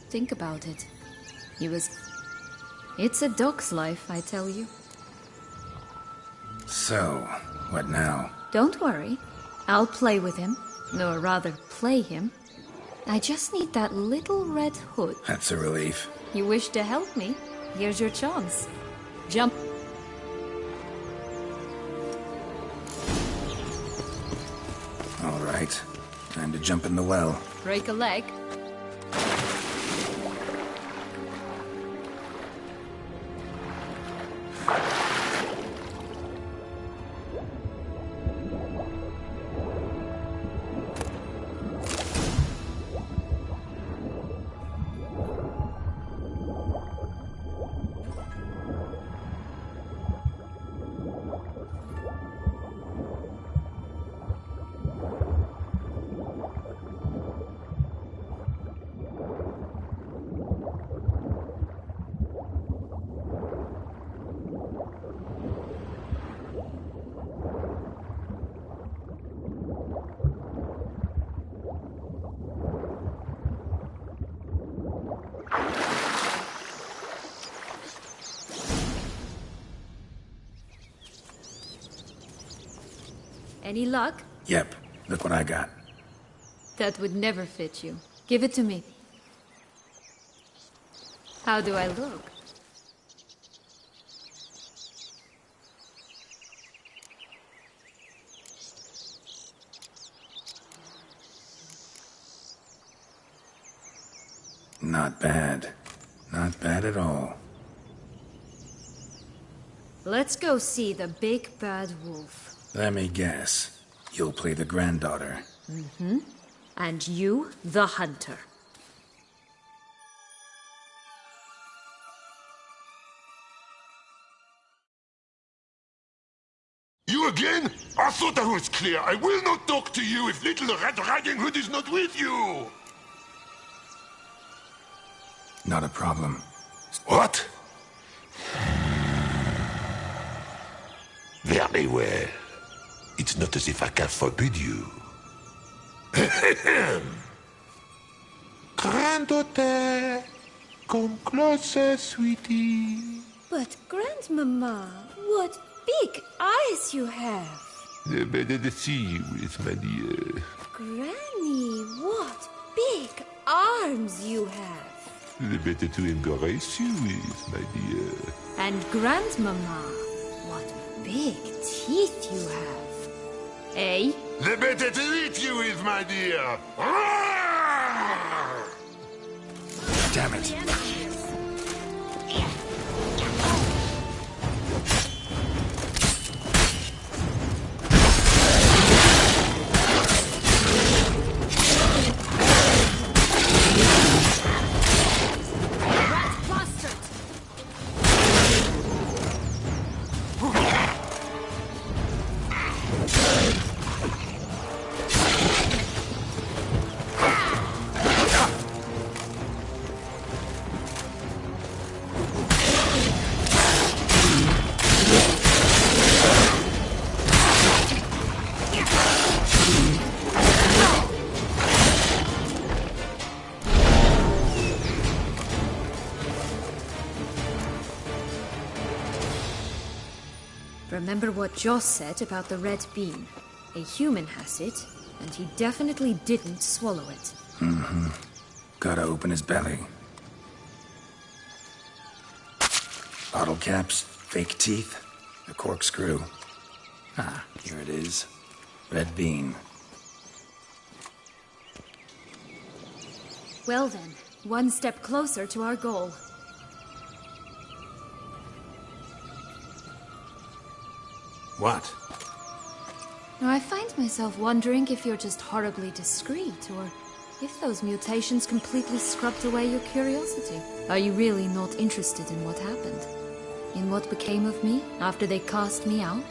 Think about it. He was... It's a dog's life, I tell you. So, what now? Don't worry. I'll play with him. Or rather, play him. I just need that little red hood. That's a relief. You wish to help me? Here's your chance. Jump. All right. Time to jump in the well. Break a leg. Any luck? Yep. Look what I got. That would never fit you. Give it to me. How do I look? Not bad. Not bad at all. Let's go see the big bad wolf. Let me guess. You'll play the granddaughter. Mm-hmm. And you, the hunter. You again? I thought I was clear. I will not talk to you if little Red Riding Hood is not with you. Not a problem. What? Very well. It's not as if I can forbid you. Granddaughter, come closer, sweetie. But, Grandmama, what big eyes you have. Better to see you with, my dear. Granny, what charms you have. The better to embrace you with, my dear. And Grandmama, what big teeth you have. Eh? The better to eat you with, my dear. Damn it. Remember what Joss said about the red bean. A human has it, and he definitely didn't swallow it. Mm-hmm. Gotta open his belly. Bottle caps, fake teeth, a corkscrew. Ah, here it is. Red bean. Well then, one step closer to our goal. What? Now, I find myself wondering if you're just horribly discreet, or if those mutations completely scrubbed away your curiosity. Are you really not interested in what happened? In what became of me after they cast me out?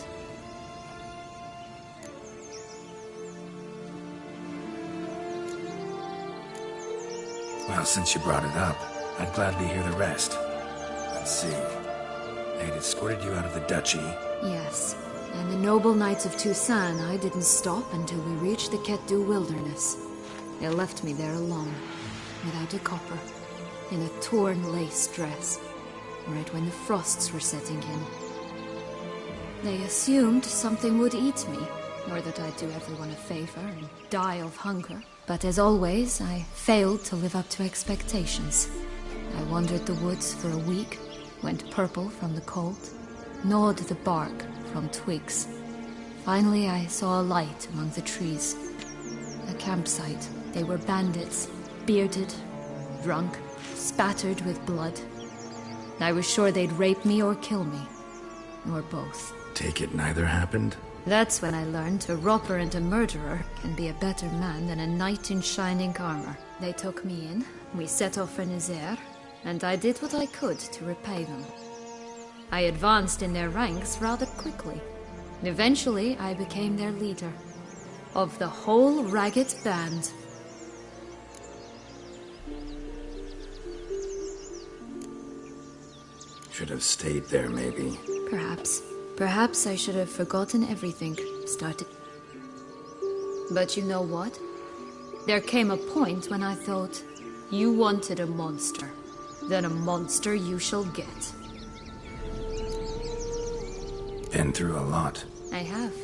Well, since you brought it up, I'd gladly hear the rest. Let's see. They'd escorted you out of the duchy. Yes. And the noble knights of Toussaint, I didn't stop until we reached the Ketdu wilderness. They left me there alone, without a copper, in a torn lace dress, right when the frosts were setting in. They assumed something would eat me, or that I'd do everyone a favor and die of hunger. But as always, I failed to live up to expectations. I wandered the woods for a week, went purple from the cold, gnawed the bark from twigs. Finally, I saw a light among the trees. A campsite. They were bandits, bearded, drunk, spattered with blood. I was sure they'd rape me or kill me. Or both. Take it neither happened? That's when I learned a robber and a murderer can be a better man than a knight in shining armor. They took me in, we set off for Nazaire, and I did what I could to repay them. I advanced in their ranks rather quickly. Eventually, I became their leader. Of the whole ragged band. Should have stayed there, maybe. Perhaps. Perhaps I should have forgotten everything. Started. But you know what? There came a point when I thought, you wanted a monster. Then a monster you shall get. Been through a lot. I have.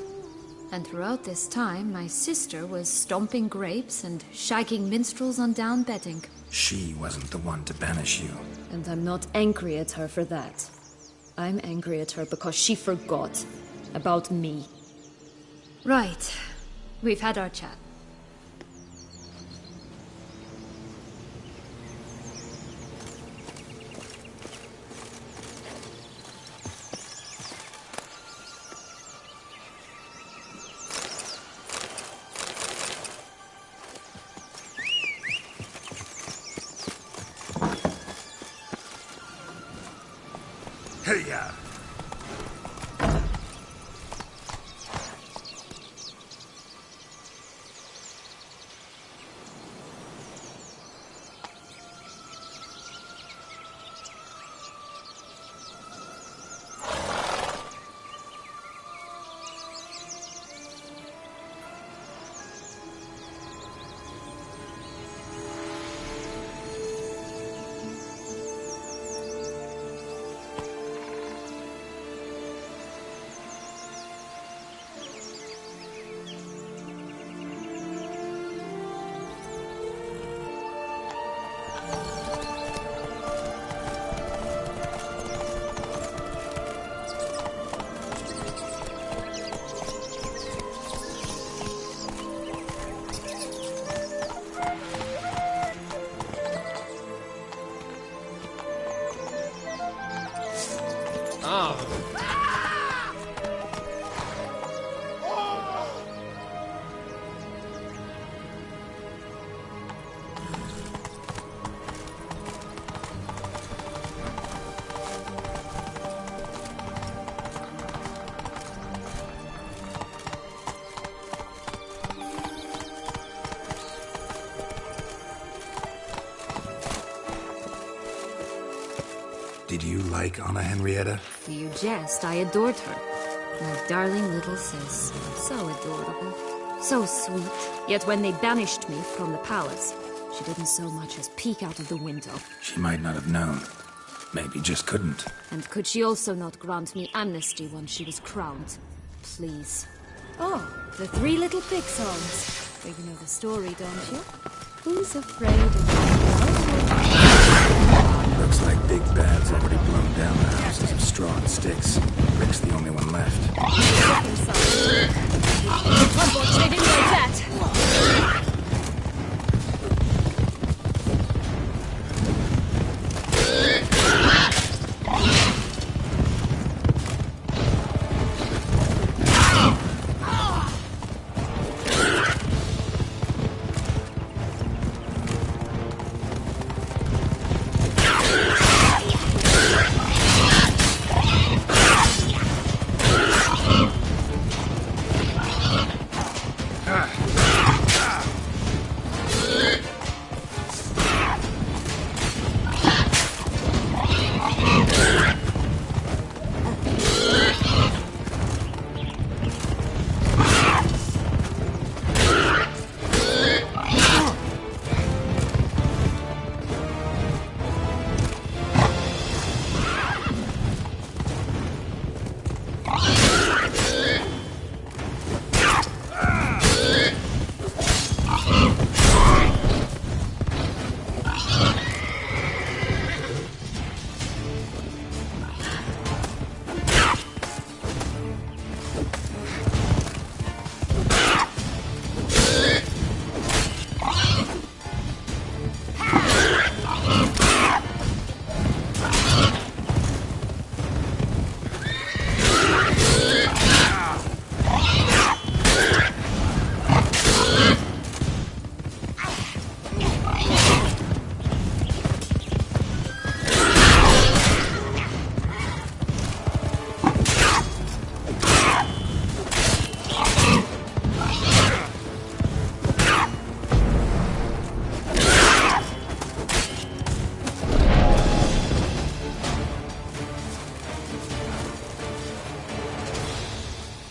And throughout this time, my sister was stomping grapes and shagging minstrels on down bedding. She wasn't the one to banish you. And I'm not angry at her for that. I'm angry at her because she forgot about me. Right. We've had our chat. Hey-ya! Did you like Anna Henrietta? Do you jest? I adored her. My darling little sis. So adorable. So sweet. Yet when they banished me from the palace, she didn't so much as peek out of the window. She might not have known. Maybe just couldn't. And could she also not grant me amnesty once she was crowned? Please. Oh, the Three Little Pig songs. Well, you know the story, don't you? Who's afraid of Looks like Big Bad's already blown down the houses of straw and sticks. Rick's the only one left. They didn't like that!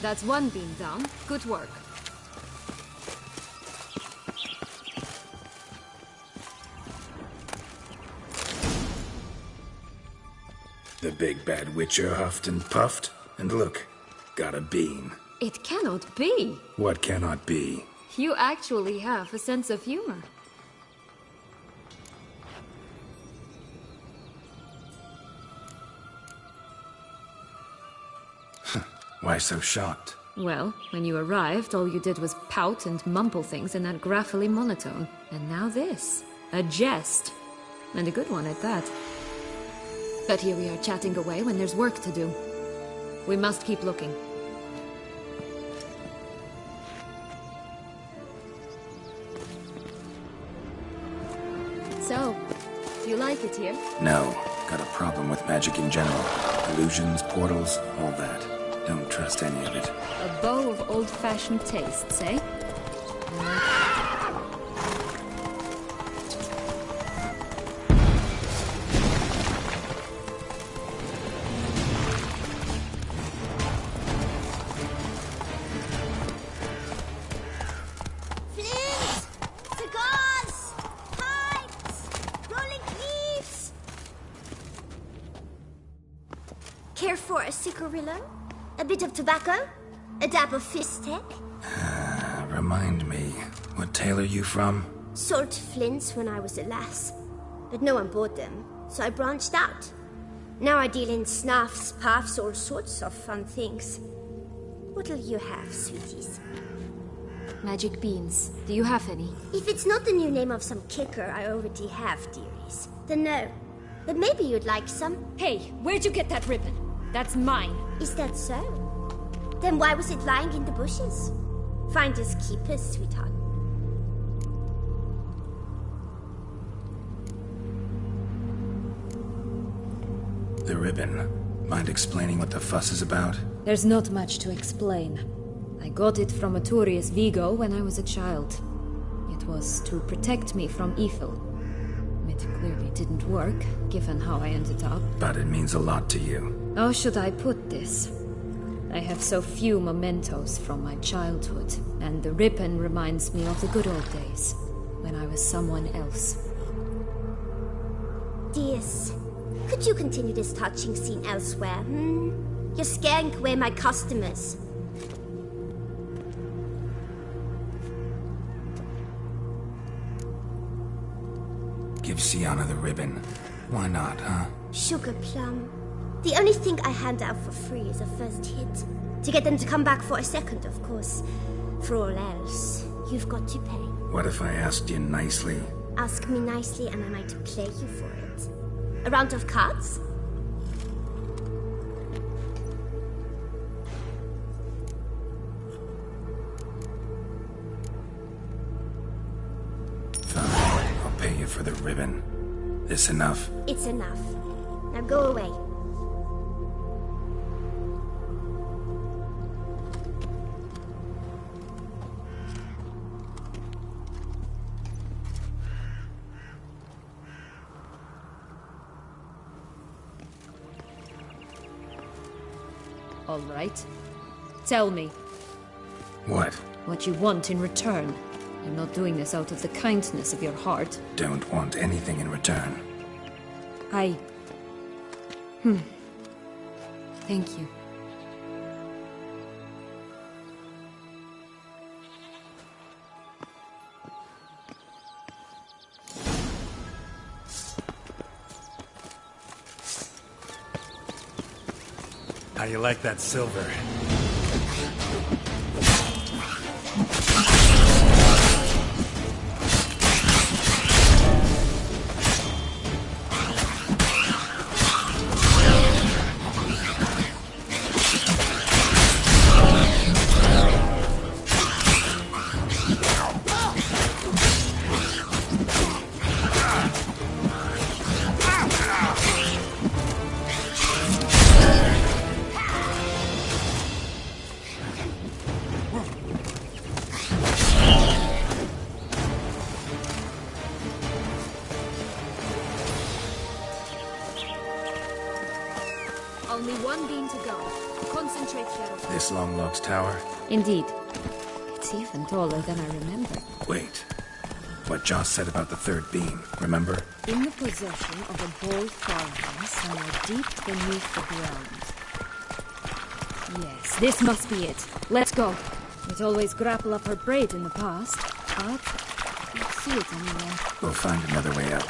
That's one beam down. Good work. The big bad witcher huffed and puffed, and look, got a beam. It cannot be. What cannot be? You actually have a sense of humor. Why so shocked? Well, when you arrived, all you did was pout and mumble things in that graphily monotone. And now this. A jest. And a good one at that. But here we are chatting away when there's work to do. We must keep looking. So, do you like it here? No. Got a problem with magic in general. Illusions, portals, all that. Don't trust any of it. A bow of old-fashioned tastes, eh? Flames! Cigars! Pipes! Rolling leaves! Care for a cigarillo? A bit of tobacco? A dab of fistek? Remind me, what tale are you from? Sold flints when I was a lass, but no one bought them, so I branched out. Now I deal in snuffs, puffs, all sorts of fun things. What'll you have, sweeties? Magic beans. Do you have any? If it's not the new name of some kicker I already have, dearies, then no. But maybe you'd like some. Hey, where'd you get that ribbon? That's mine. Is that so? Then why was it lying in the bushes? Finders keepers, sweetheart. The ribbon. Mind explaining what the fuss is about? There's not much to explain. I got it from Aturius Vigo when I was a child. It was to protect me from evil. It clearly didn't work, given how I ended up. But it means a lot to you. How should I put this? I have so few mementos from my childhood, and the ribbon reminds me of the good old days, when I was someone else. Dears, could you continue this touching scene elsewhere, You're scaring away my customers. Give Sienna the ribbon. Why not, huh? Sugar plum. The only thing I hand out for free is a first hit. To get them to come back for a second, of course. For all else, you've got to pay. What if I asked you nicely? Ask me nicely and I might play you for it. A round of cards? Fine. I'll pay you for the ribbon. This enough? It's enough. Now go away. All right. Tell me. What? What you want in return. You're not doing this out of the kindness of your heart. Don't want anything in return. Thank you. How you like that silver? Only one beam to go. Concentrate, Geralt. This Longlog's tower? Indeed. It's even taller than I remember. Wait. What Joss said about the third beam, remember? In the possession of a bold fountain somewhere deep beneath the ground. Yes, this must be it. Let's go. We'd always grapple up her braid in the past, but I don't see it anywhere. We'll find another way up.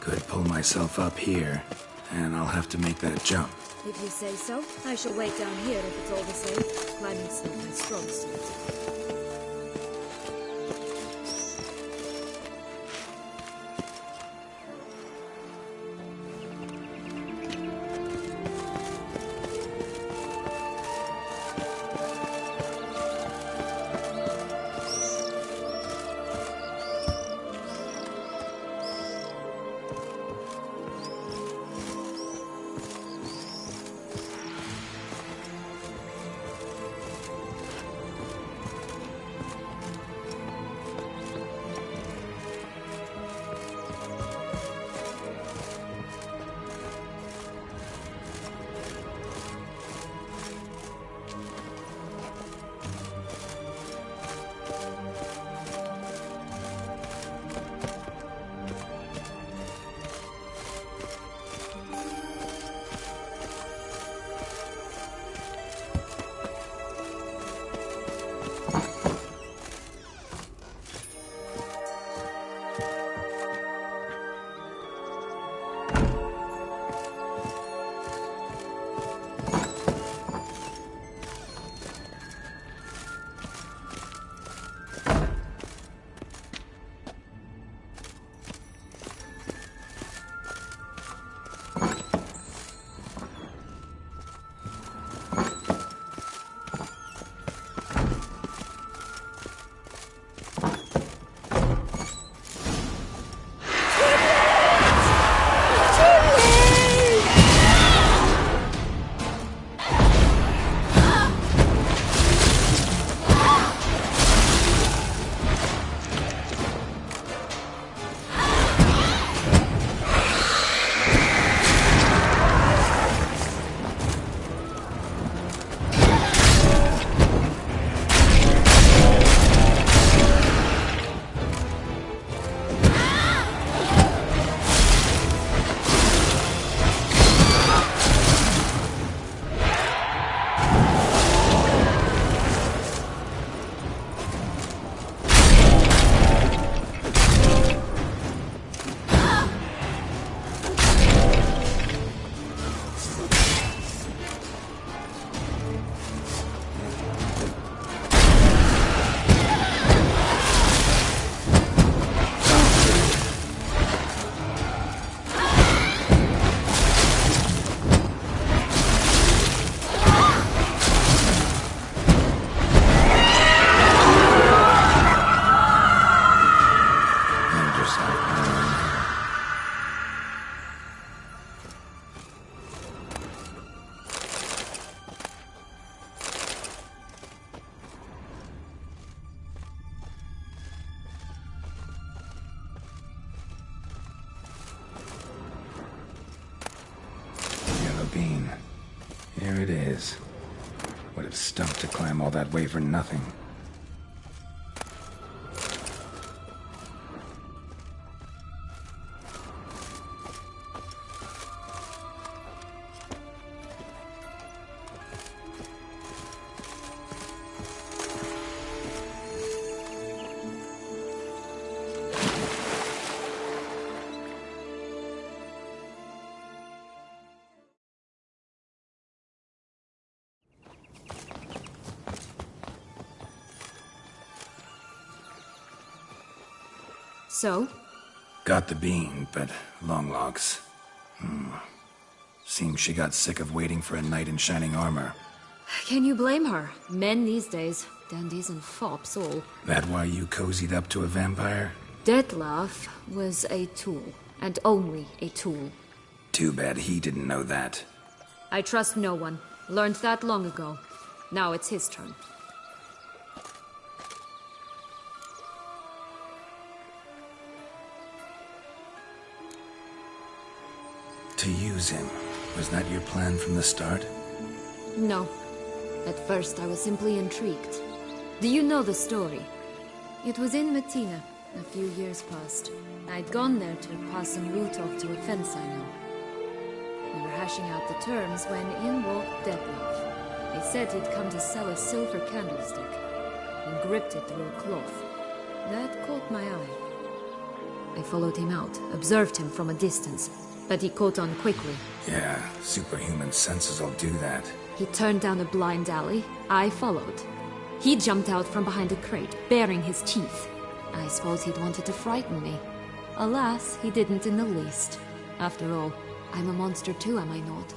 Could pull myself up here, and I'll have to make that jump. If you say so, I shall wait down here if it's all the same. Climbing's not my strong suit. Bean. Here it is. Would have stunk to climb all that way for nothing. So? Got the bean, but long logs. Seems she got sick of waiting for a knight in shining armor. Can you blame her? Men these days, dandies and fops all. That why you cozied up to a vampire? Detlef was a tool, and only a tool. Too bad he didn't know that. I trust no one. Learned that long ago. Now it's his turn. To use him. Was that your plan from the start? No. At first I was simply intrigued. Do you know the story? It was in Matina, a few years past. I'd gone there to pass some loot off to a fence I know. We were hashing out the terms when in walked Detlef. They said he'd come to sell a silver candlestick. He gripped it through a cloth. That caught my eye. I followed him out, observed him from a distance, but he caught on quickly. Yeah, superhuman senses will do that. He turned down a blind alley. I followed. He jumped out from behind a crate, baring his teeth. I suppose he'd wanted to frighten me. Alas, he didn't in the least. After all, I'm a monster too, am I not?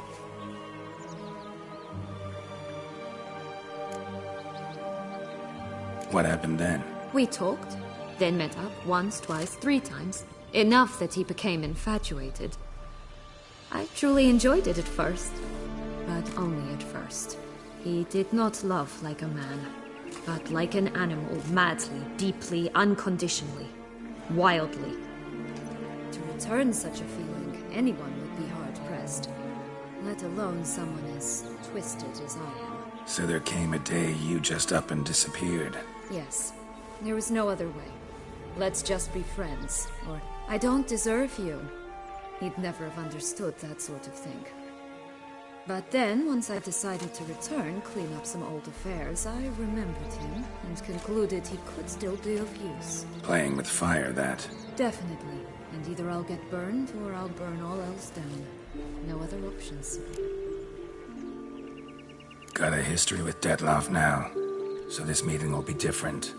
What happened then? We talked, then met up once, twice, 3 times. Enough that he became infatuated. I truly enjoyed it at first, but only at first. He did not love like a man, but like an animal, madly, deeply, unconditionally, wildly. To return such a feeling, anyone would be hard-pressed, let alone someone as twisted as I am. So there came a day you just up and disappeared. Yes, there was no other way. Let's just be friends, or I don't deserve you. He'd never have understood that sort of thing. But then, once I decided to return, clean up some old affairs, I remembered him and concluded he could still be of use. Playing with fire, that. Definitely. And either I'll get burned, or I'll burn all else down. No other options. Got a history with Dettlaff now, so this meeting will be different.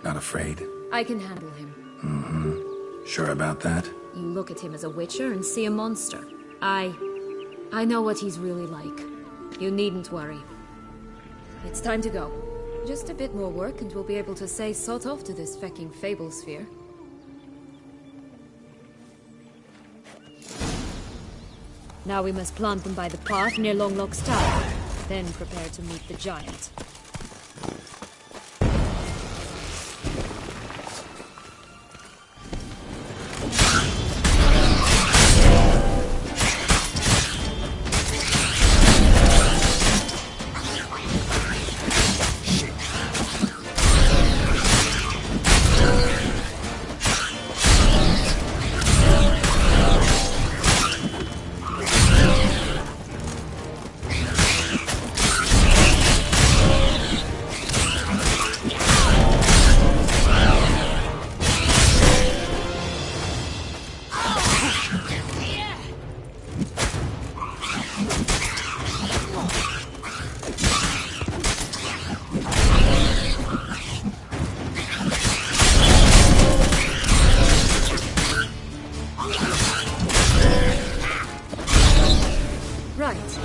Not afraid? I can handle him. Mm-hmm. Sure about that? You look at him as a witcher and see a monster. I know what he's really like. You needn't worry. It's time to go. Just a bit more work and we'll be able to say sod off to this fecking fable sphere. Now we must plant them by the path near Longlock's tower. Then prepare to meet the giant.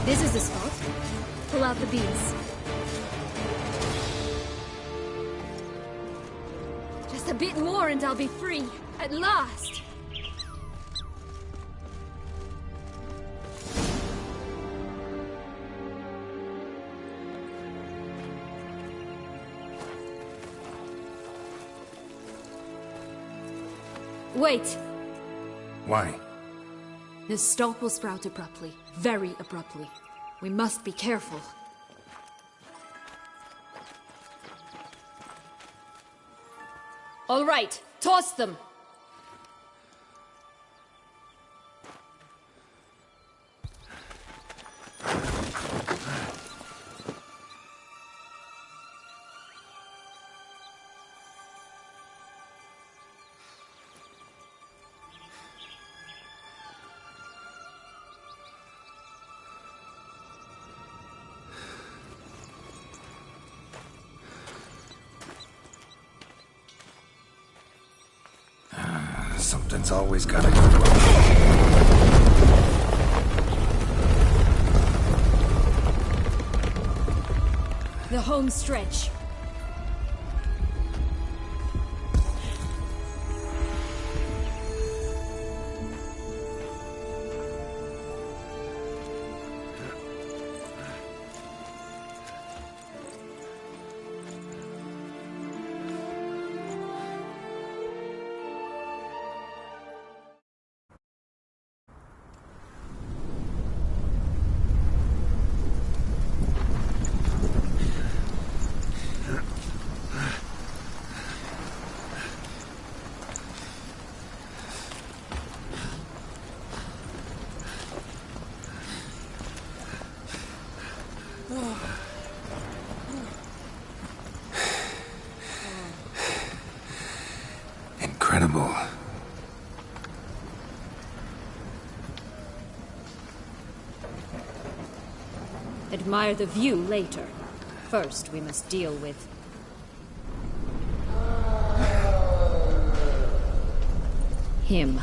This is the spot. Pull out the beads. Just a bit more and I'll be free. At last! Wait! Why? The stalk will sprout abruptly. Very abruptly. We must be careful. All right, toss them! Something's always gotta go wrong. The home stretch. Incredible. Admire the view later. First, we must deal with... him.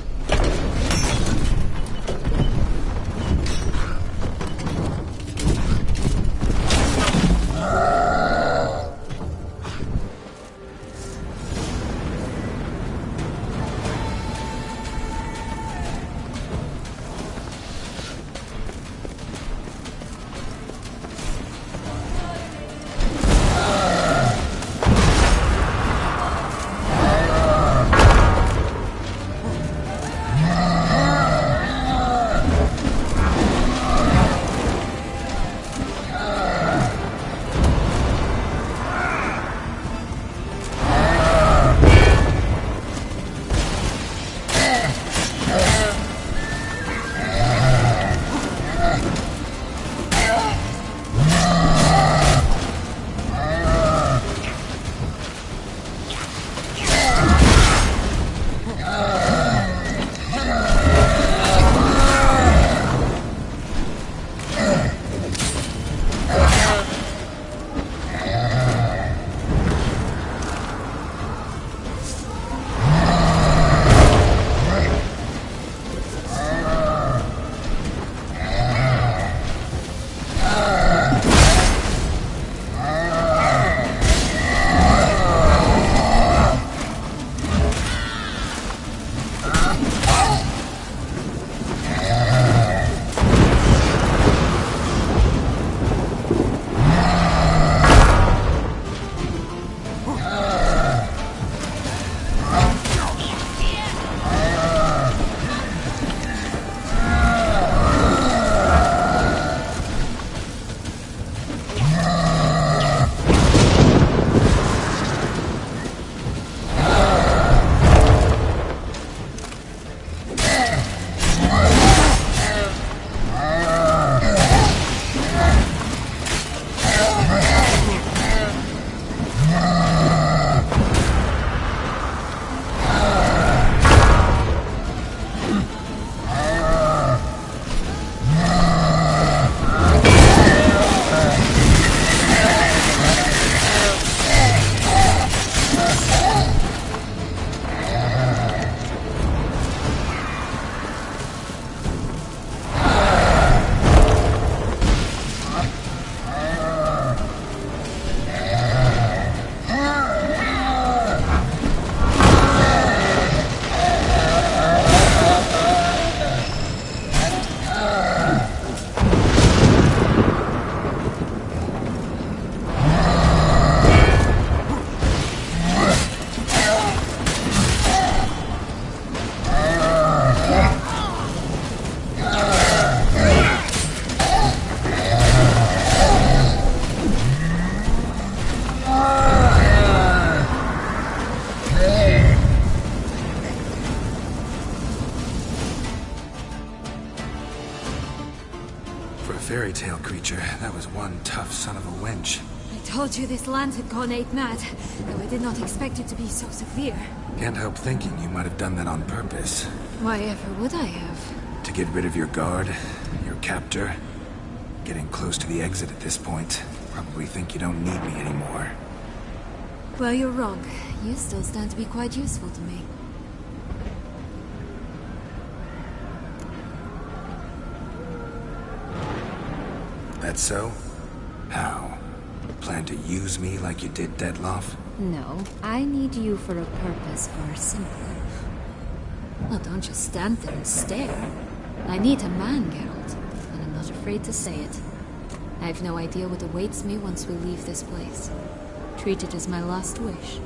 creature. That was one tough son of a wench. I told you this land had gone ape mad, though I did not expect it to be so severe. Can't help thinking you might have done that on purpose. Why ever would I have? To get rid of your guard, your captor. Getting close to the exit at this point. Probably think you don't need me anymore. Well, you're wrong. You still stand to be quite useful to me. That so? How? Plan to use me like you did Detloff? No, I need you for a purpose far simpler. Well, don't just stand there and stare. I need a man, Geralt, and I'm not afraid to say it. I have no idea what awaits me once we leave this place. Treat it as my last wish.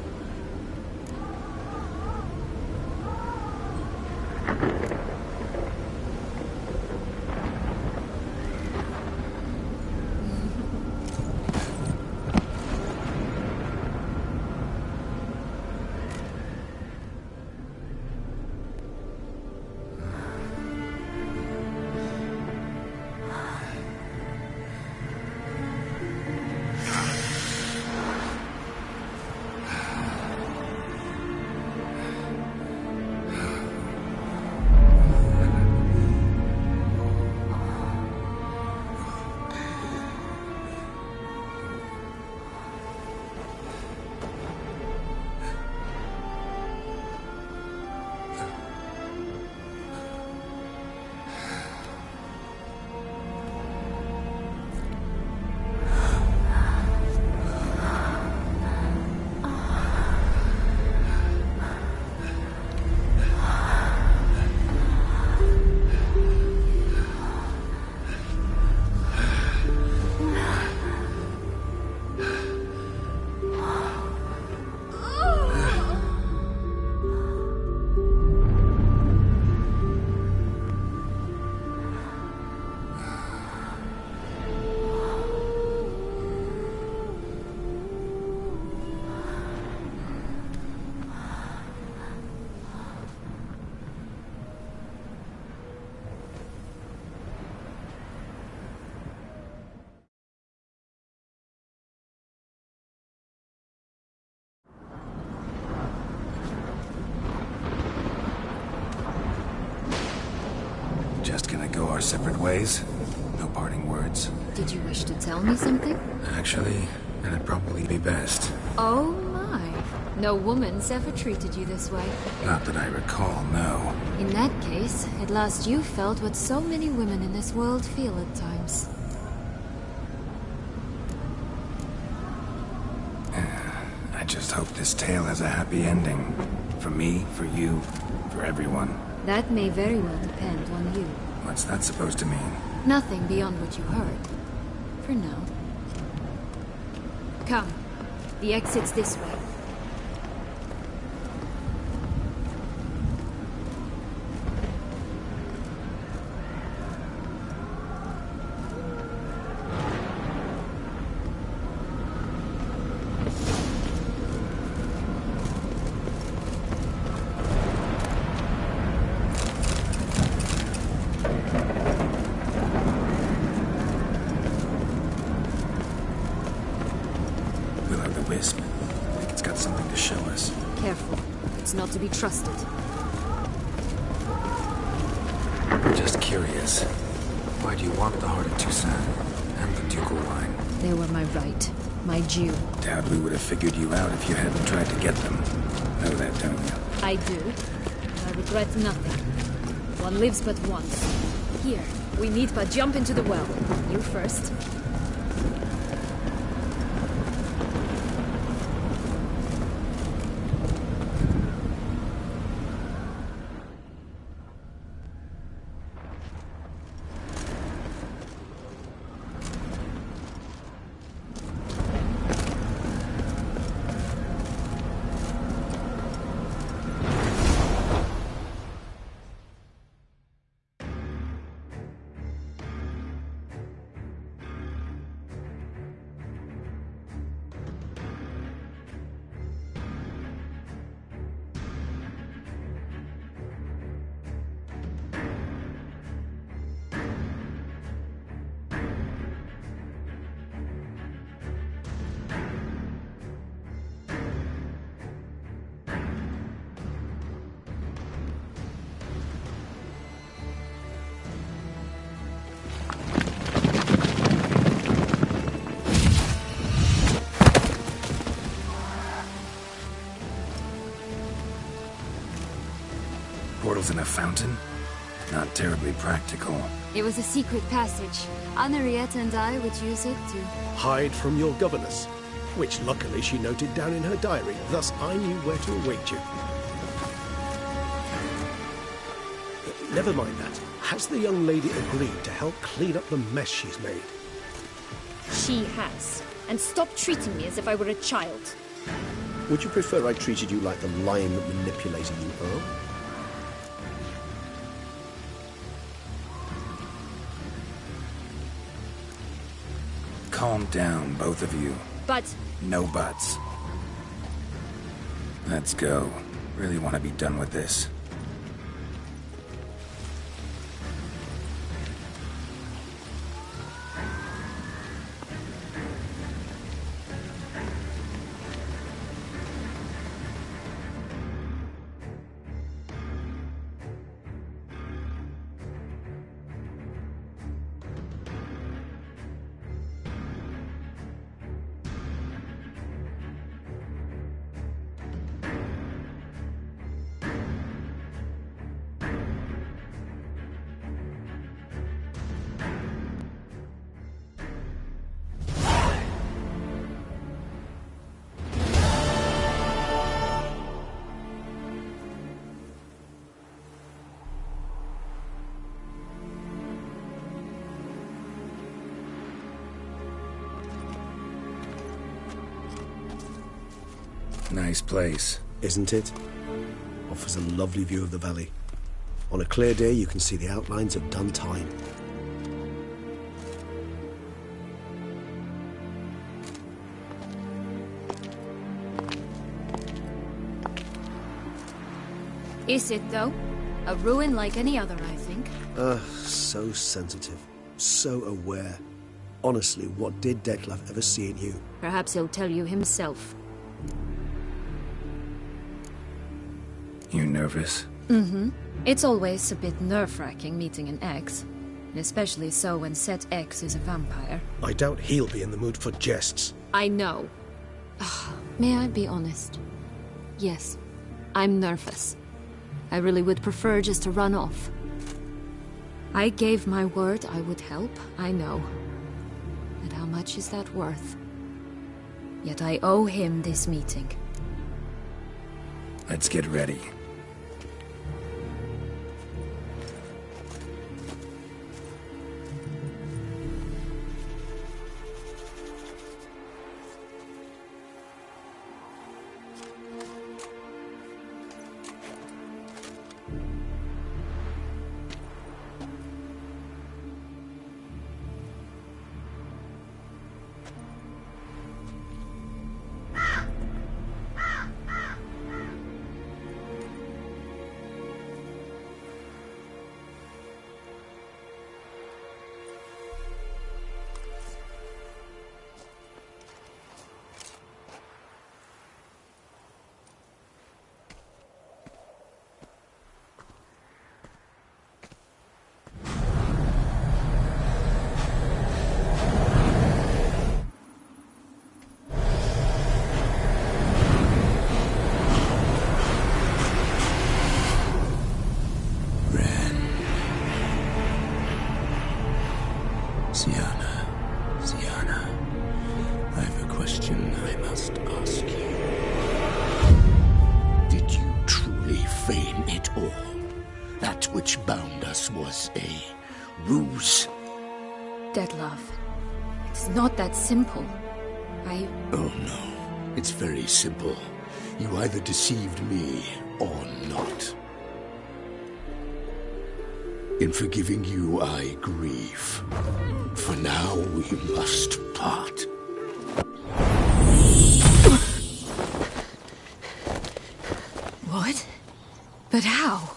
Just gonna go our separate ways? No parting words? Did you wish to tell me something? Actually, that'd probably be best. Oh my. No woman's ever treated you this way. Not that I recall, no. In that case, at last you felt what so many women in this world feel at times. I just hope this tale has a happy ending. For me, for you, for everyone. That may very well depend on you. What's that supposed to mean? Nothing beyond what you heard. For now. Come. The exit's this way. Not to be trusted. Just curious. Why do you want the heart of Toussaint and the ducal wine? They were my right. My due. Doubt we would have figured you out if you hadn't tried to get them. Know that, don't you? I do. I regret nothing. One lives but once. Here, we need but jump into the well. You first. portals in a fountain? Not terribly practical. It was a secret passage. Henriette and I would use it to... Hide from your governess, which luckily she noted down in her diary, thus I knew where to await you. Never mind that. Has the young lady agreed to help clean up the mess she's made? She has. And stop treating me as if I were a child. Would you prefer I treated you like the lion that manipulated you are? Calm down, both of you. But... No buts. Let's go. Really want to be done with this. Nice place. Isn't it? Offers a lovely view of the valley. On a clear day, you can see the outlines of Duntine. Is it, though? A ruin like any other, I think. So sensitive. So aware. Honestly, what did Detlef ever see in you? Perhaps he'll tell you himself. You nervous? Mm-hmm. It's always a bit nerve-wracking meeting an ex. And especially so when said ex is a vampire. I doubt he'll be in the mood for jests. I know. May I be honest? Yes, I'm nervous. I really would prefer just to run off. I gave my word I would help, I know. But how much is that worth? Yet I owe him this meeting. Let's get ready. Sienna, I have a question I must ask you. Did you truly feign it all? That which bound us was a ruse? Detlef, it's not that simple. Oh no, it's very simple. You either deceived me or not. In forgiving you, I grieve. For now, we must part. What? But how?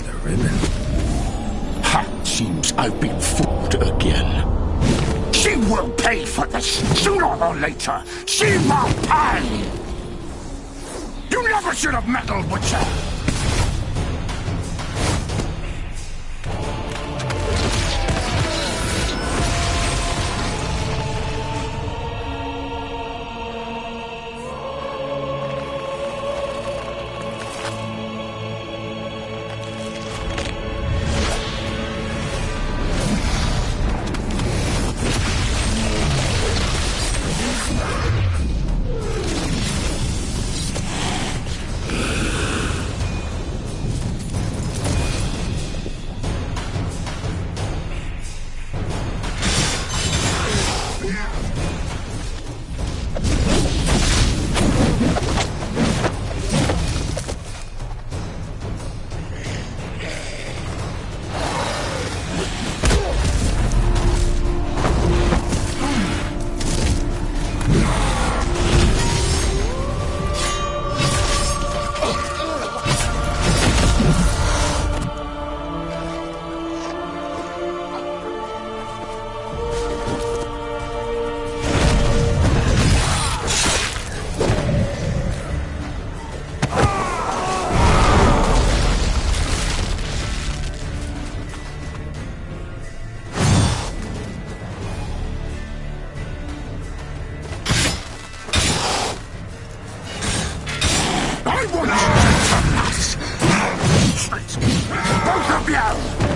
The ribbon. Ha! Seems I've been fooled again. She will pay for this, sooner or later. She will pay! You never should have meddled with her!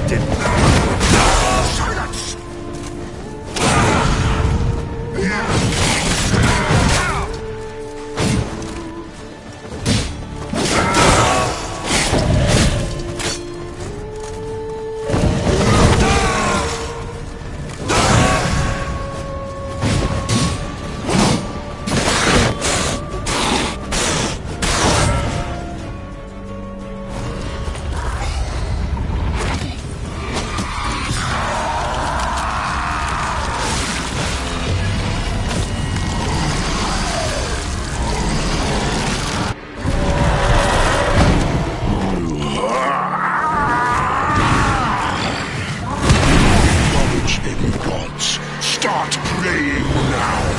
didn't. Silence! Start praying now!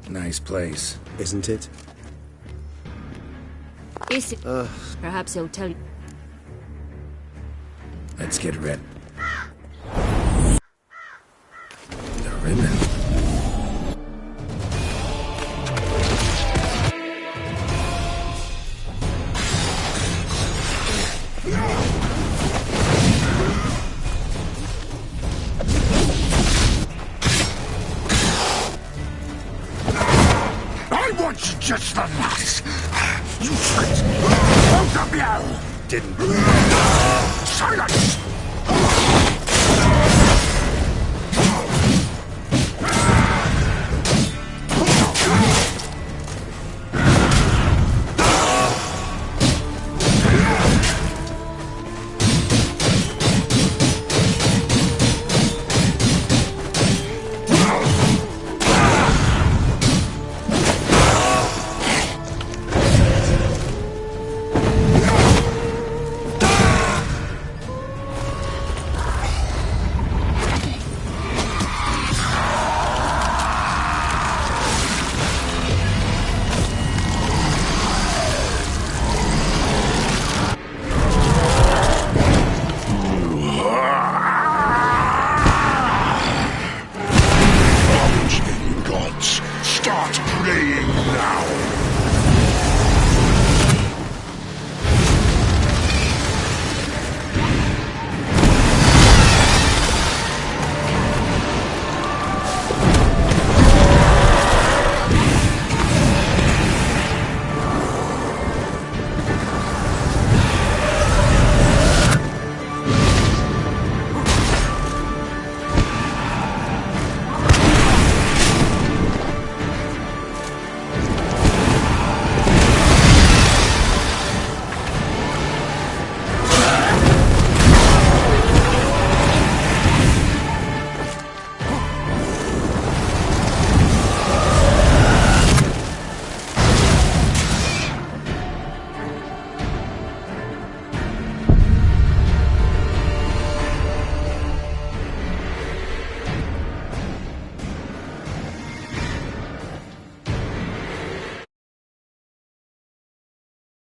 Nice place. Isn't it? Perhaps he'll tell you. Let's get ready. The ribbon. I want you just the nuts! You said both of you! Didn't. Silence! Start playing now!